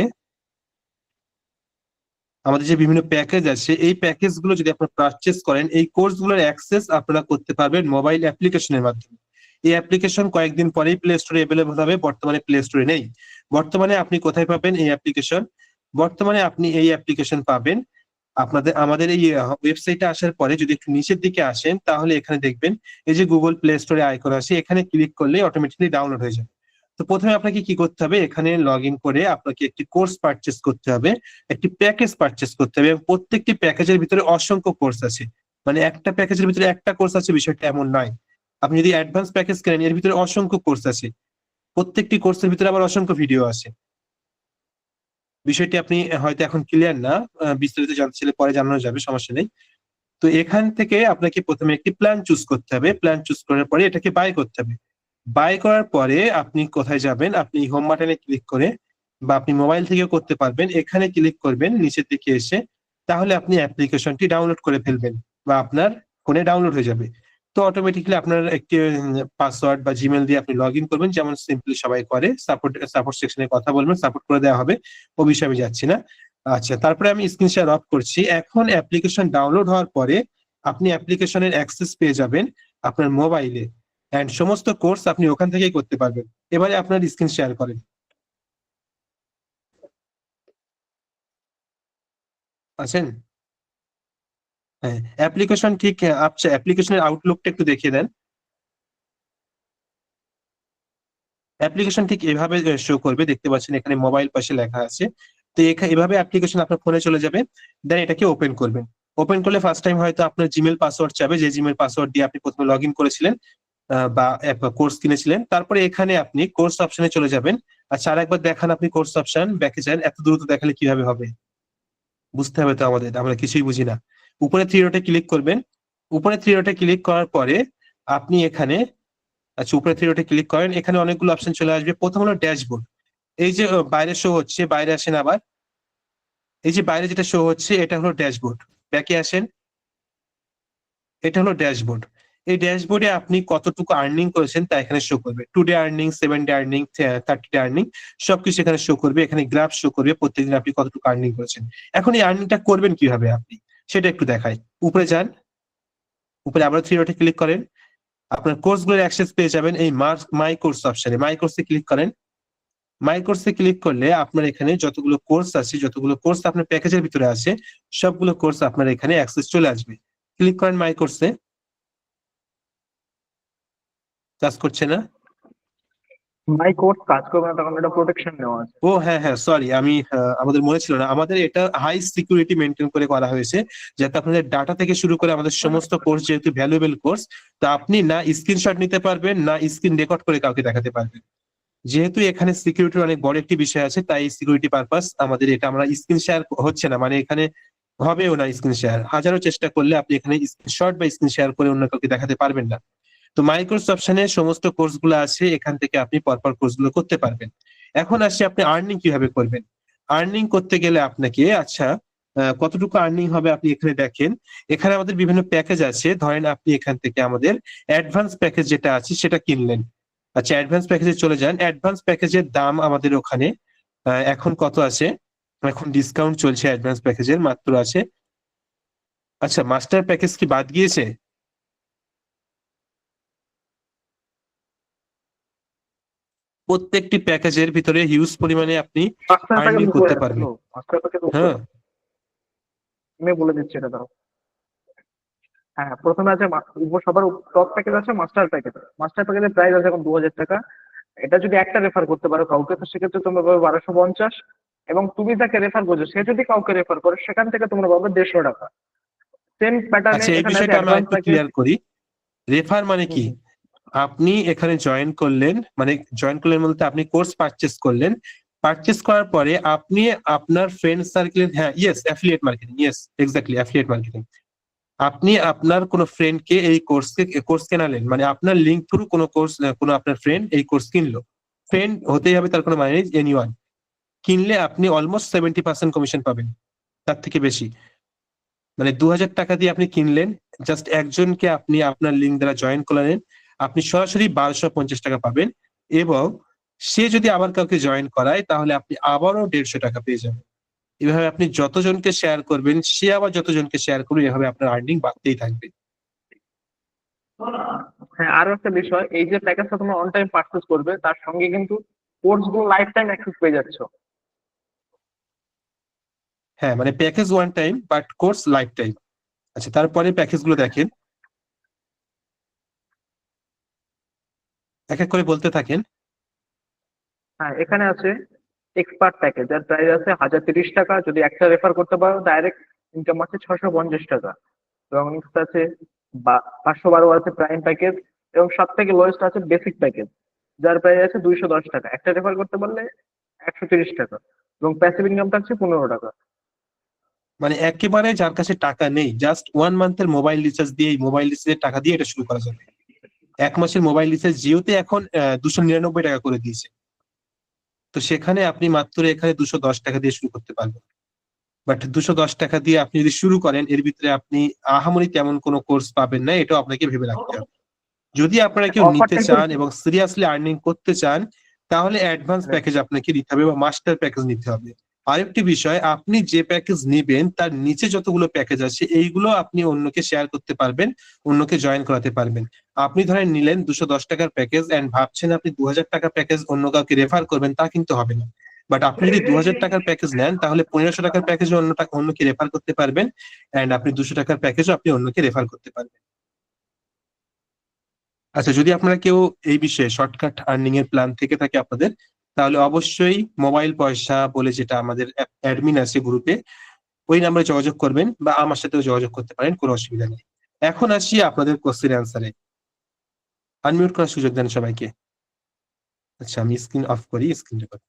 আমাদের যে বিভিন্ন প্যাকেজ আছে, এই প্যাকেজ গুলো যদি আপনারা পারচেস করেন, এই কোর্স গুলোর অ্যাক্সেস আপনারা করতে পারবেন মোবাইল অ্যাপ্লিকেশনের মাধ্যমে। এই অ্যাপ্লিকেশন কয়েকদিন পরেই প্লে স্টোরে অ্যাভেলেবল হবে, বর্তমানে প্লে স্টোরে নেই। বর্তমানে আপনি কোথায় পাবেন এই অ্যাপ্লিকেশন? বর্তমানে আপনি এই অ্যাপ্লিকেশন পাবেন আমাদের এই ওয়েবসাইটে আসার পরে যদি একটু নিচের দিকে আসেন, তাহলে এখানে দেখবেন এই যে গুগল প্লে স্টোরে আইকন আছে, এখানে ক্লিক করলে অটোমেটিকলি ডাউনলোড হয়ে যাবে। তো প্রথমে আপনাকে কি করতে হবে, এখানে লগ ইন করে আপনাকে একটি কোর্স পারচেস করতে হবে, একটি প্যাকেজ পারচেস করতে হবে, এবং প্রত্যেকটি প্যাকেজের ভিতরে অসংখ্য কোর্স আছে। মানে একটা প্যাকেজের ভিতরে একটা কোর্স আছে বিষয়টা এমন নয়। আপনি যদি অ্যাডভান্স প্যাকেজ কেনেন, এর ভিতরে অসংখ্য কোর্স আছে, প্রত্যেকটি কোর্সের ভিতরে আবার অসংখ্য ভিডিও আছে। বিষয়টি আপনি হয়তো এখন ক্লিয়ার না, বিস্তারিত জানতে চাইলে পরে জানানো যাবে, সমস্যা নেই। তো এখান থেকে আপনাকে প্রথমে একটি প্ল্যান চুজ করতে হবে, প্ল্যান চুজ করার পরে এটাকে বাই করতে হবে। বাই করার পরে আপনি কোথায় যাবেন, আপনি হোম বাটনে ক্লিক করে, বা আপনি মোবাইল থেকেও করতে পারবেন, এখানে ক্লিক করবেন নিচের দিকে এসে, তাহলে আপনি অ্যাপ্লিকেশনটি ডাউনলোড করে ফেলবেন বা আপনার ফোনে ডাউনলোড হয়ে যাবে। তো অটোমেটিকলি আপনার একটি পাসওয়ার্ড বা জিমেল দিয়ে আপনি লগ ইন করবেন, যেমন সিম্পলি সবাই করে। সাপোর্ট সেকশনে কথা বলবেন, সাপোর্ট করে দেওয়া হবে, ও বিষয়ে আমি যাচ্ছি না। আচ্ছা, তারপরে আমি স্ক্রিন শেয়ার অফ করছি। এখন অ্যাপ্লিকেশন ডাউনলোড হওয়ার পরে আপনি অ্যাপ্লিকেশনের অ্যাক্সেস পেয়ে যাবেন আপনার মোবাইলে। এন্ড সমস্ত কোর্স আপনি ওখান থেকেই করতে পারবেন। এবারে আপনার স্ক্রিন শেয়ার করেন। আছেন? হ্যাঁ, অ্যাপ্লিকেশন ঠিক আচ্ছা, অ্যাপ্লিকেশনের আউটলুকটা একটু দেখিয়ে দেন। অ্যাপ্লিকেশন ঠিক এভাবে শো করবে, দেখতে পাচ্ছেন এখানে মোবাইল পাশে লেখা আছে। তো এভাবে অ্যাপ্লিকেশন আপনার ফোনে চলে যাবে, দেন এটাকে ওপেন করবেন। ওপেন করলে ফার্স্ট টাইম হয়তো আপনার জিমেল পাসওয়ার্ড চাবে, যে জিমেল পাসওয়ার্ড দিয়ে আপনি প্রথমে লগ ইন করেছিলেন বা কোর্স কিনেছিলেন। তারপরে এখানে আপনি কোর্স অপশনে চলে যাবেন। আচ্ছা, আরেকবার দেখান আপনি কোর্স অপশন, ব্যাকে যান। এত দ্রুত দেখালে কিভাবে হবে? বুঝতে হবে তো আমাদের, আমরা কিছুই বুঝি না। উপরে থ্রি ডটে ক্লিক করবেন। উপরে থ্রি ডটে ক্লিক করার পরে আপনি এখানে, আচ্ছা উপরে থ্রি ডটে ক্লিক করেন, এখানে অনেকগুলো অপশন চলে আসবে। প্রথম হলো ড্যাশবোর্ড। এই যে বাইরে শো হচ্ছে, বাইরে আসেন আবার। এই যে বাইরে যেটা শো হচ্ছে এটা হলো ড্যাশবোর্ড। ব্যাকে আসেন, এটা হলো ড্যাশবোর্ড। এই ড্যাশবোর্ডে আপনি কতটুকু আর্নিং করেছেন তা এখানে শো করবে। 2 day earning, 7 day earning, 30 day earning, সবকিছু এখানে শো করবে। এখানে গ্রাফ শো করবে প্রত্যেকদিন আপনি কতটুকু আর্নিং করেছেন। এখন এই আর্নিংটা করবেন কিভাবে আপনি, সেটা একটু দেখাই। উপরে যান, উপরে আবার থ্রি ডটে ক্লিক করেন। আপনার কোর্স গুলোর অ্যাক্সেস পেয়ে যাবেন এই মাই কোর্স অপশনে। মাই কোর্সে ক্লিক করেন। মাই কোর্সে ক্লিক করলে আপনার এখানে যতগুলো কোর্স আছে, যতগুলো কোর্স আপনার প্যাকেজের ভিতরে আছে, সবগুলো কোর্স আপনার এখানে অ্যাক্সেস চলে আসবে। ক্লিক করেন মাই কোর্সে। কাজ করছে না? মাই কোর্স কাজ করবে না, তখন এটা প্রোটেকশন নেওয়া আছে। ও হ্যাঁ হ্যাঁ, সরি, আমি আমাদের মনে ছিল না। আমাদের এটা হাই সিকিউরিটি মেনটেন করে করা হয়েছে, যাতে আপনাদের ডাটা থেকে শুরু করে আমাদের সমস্ত কোর্স যেহেতু ভ্যালুয়েবল কোর্স, তো আপনি না স্ক্রিনশট নিতে পারবেন, না স্ক্রিন রেকর্ড করে কাউকে দেখাতে পারবেন। যেহেতু এখানে সিকিউরিটির অনেক বড় একটি বিষয় আছে, তাই সিকিউরিটি পারপাস আমাদের এটা, আমরা স্ক্রিন শেয়ার হচ্ছে না, মানে এখানে হবেও না স্ক্রিন শেয়ার। হাজারো চেষ্টা করলে আপনি এখানে স্ক্রিনশট বা স্ক্রিন শেয়ার করে অন্য কাউকে দেখাতে পারবেন না। তো মাইক্রোস অপশনে সমস্ত কোর্স গুলো আছে, এখান থেকে আপনি পরপর কোর্স গুলো করতে পারবেন। এখন আসি আপনি আর্নিং কিভাবে করবেন। আর্নিং করতে গেলে আপনাকে, আচ্ছা কতটুকু আর্নিং হবে আপনি এখানে দেখেন। এখানে আমাদের বিভিন্ন প্যাকেজ আছে। ধরেন আপনি এখান থেকে আমাদের অ্যাডভান্স প্যাকেজ যেটা আছে সেটা কিনলেন। আচ্ছা, অ্যাডভান্স প্যাকেজে চলে যান। অ্যাডভান্স প্যাকেজের দাম আমাদের ওখানে এখন কত আছে? এখন ডিসকাউন্ট চলছে অ্যাডভান্স প্যাকেজের, মাত্র আছে, আচ্ছা মাস্টার প্যাকেজ কি বাদ গিয়েছে? প্রত্যেকটি প্যাকেজের ভিতরে হিউজ পরিমাণে আপনি মাস্টার প্যাকেজ আর্নিং করতে পারবেন। মাস্টার প্যাকেজ হ্যাঁ, আমি বলে দিচ্ছি এটা, দাঁড়াও। হ্যাঁ, প্রথমে আছে সবার টপ প্যাকেজ আছে মাস্টার প্যাকেজ। মাস্টার প্যাকেজের প্রাইস আছে এখন 2000 টাকা। এটা যদি একটা রেফার করতে পারো কাউকে, তো সেক্ষেত্রে তোমরা পাবে 1250। এবং তুমি যাকে রেফার করছো সে যদি কাউকে রেফার করে, সেখান থেকে তোমরা পাবে 150 টাকা। সেম প্যাটার্নে আচ্ছা এই এখানে আছে বিষয়টা আমরা অ্যাডভান্স একটু প্যাকেজ। ক্লিয়ার করি। রেফার মানে কি? আপনি এখানে জয়েন করলেন, মানে জয়েন করলেন বলতে আপনি কোর্স পারচেস করলেন। পারচেস করার পরে আপনি আপনার ফ্রেন্ড সার্কেল, হ্যাঁ yes, affiliate marketing, yes exactly affiliate marketing. আপনি আপনার কোনো ফ্রেন্ডকে এই কোর্স কেনালেন, মানে আপনার লিঙ্ক থ্রু কোনো কোর্স, কোনো আপনার ফ্রেন্ড এই কোর্স কিনলো। ফ্রেন্ড হতেই হবে, তার কোনো মানে নেই, এনিওয়ান। কিনলে আপনি অলমোস্ট 70% কমিশন পাবেন, তার থেকে বেশি। মানে 2000 টাকা দিয়ে আপনি কিনলেন, জাস্ট একজনকে আপনি আপনার লিঙ্ক দ্বারা জয়েন করলেন, আপনি সরাসরি 1250 টাকা পাবেন। এবং সে যদি আবার কাউকে জয়েন করায়, তাহলে আপনি আবারও 150 টাকা পেয়ে যাবেন। এভাবে আপনি যতজনকে শেয়ার করবেন, সে আবার যতজনকে শেয়ার করবে, এভাবে আপনার আর্নিং বাড়তেই থাকবে। হ্যাঁ, আরো একটা বিষয়, এই যে প্যাকেজটা তোমরা অন টাইম পারচেজ করবে, তার সঙ্গে কিন্তু কোর্স গুলো লাইফ টাইম অ্যাক্সেস পেয়ে যাচ্ছ। হ্যাঁ, মানে package one time but course life time. আচ্ছা, তারপরে প্যাকেজ গুলো দেখেন, এক এক করে বলতে থাকেন। হ্যাঁ, এখানে আছে এক্সপার্ট প্যাকেজ, যার প্রাইস আছে 1030 টাকা। যদি একটা রেফার করতে পারো, ডাইরেক্ট ইনকাম আছে 650 টাকা। এবং নেক্সট আছে 512 আছে প্রাইম প্যাকেজ। এবং সব থেকে লোয়েস্ট আছে বেসিক প্যাকেজ, যার প্রাইস আছে 210 টাকা। একটা রেফার করতে পারলে 130 টাকা। এবং প্যাসিভ ইনকাম থাকছে 15 টাকা। মানে একেবারে যার কাছে টাকা নেই, জাস্ট 1 মান্থের মোবাইল রিচার্জ দিয়ে, মোবাইল রিচার্জের টাকা দিয়ে এটা শুরু করা যাবে। 1 মাসের মোবাইল রিচার্জ জিওতে এখন 299 টাকা করে দিয়েছে। তো সেখানে আপনি মাত্র এখানে 210 টাকা দিয়ে শুরু করতে পারবেন। বাট 210 টাকা দিয়ে আপনি যদি শুরু করেন, এর ভিতরে আপনি আহামরি তেমন কোনো কোর্স পাবেন না, এটাও আপনাকে ভেবে রাখতে হবে। যদি আপনারা কেউ নিতে অফারটা চান এবং সিরিয়াসলি আর্নিং করতে চান, তাহলে অ্যাডভান্স প্যাকেজ আপনাকে নিতে হবে বা মাস্টার প্যাকেজ নিতে হবে। আরেকটি বিষয়, আপনি যে প্যাকেজ নিবেন তার নিচে যতগুলো প্যাকেজ আছে এইগুলো আপনি অন্যকে শেয়ার করতে পারবেন, অন্যকে জয়েন করাতে পারবেন। আপনি ধরেন নিলেন 210 টাকার প্যাকেজ এন্ড ভাবছেন আপনি 2000 টাকা প্যাকেজ অন্য কাউকে রেফার করবেন, তা কিন্তু হবে না। বাট আপনি যদি 2000 টাকার প্যাকেজ নেন তাহলে 1500 টাকার প্যাকেজ অন্যকে রেফার করতে পারবেন, এন্ড আপনি 200 টাকার প্যাকেজও আপনি অন্যকে রেফার করতে পারবেন। আচ্ছা, যদি আপনারা কেউ এই বিষয়ে শর্টকাট আর্নিং এর প্ল্যান থেকে থাকে আপনাদের, তাহলে অবশ্যই মোবাইল পয়সা বলে যেটা আমাদের অ্যাডমিন আছে গ্রুপে, ওই নাম্বারে যোগাযোগ করবেন বা আমার সাথেও যোগাযোগ করতে পারেন, কোনো অসুবিধা নেই। এখন আসি আপনাদের কোশ্চেন অ্যান্সারে। আনমিউট করার সুযোগ দেন সবাইকে। আচ্ছা, আমি স্ক্রিন অফ করি, স্ক্রিন রেকর্ড।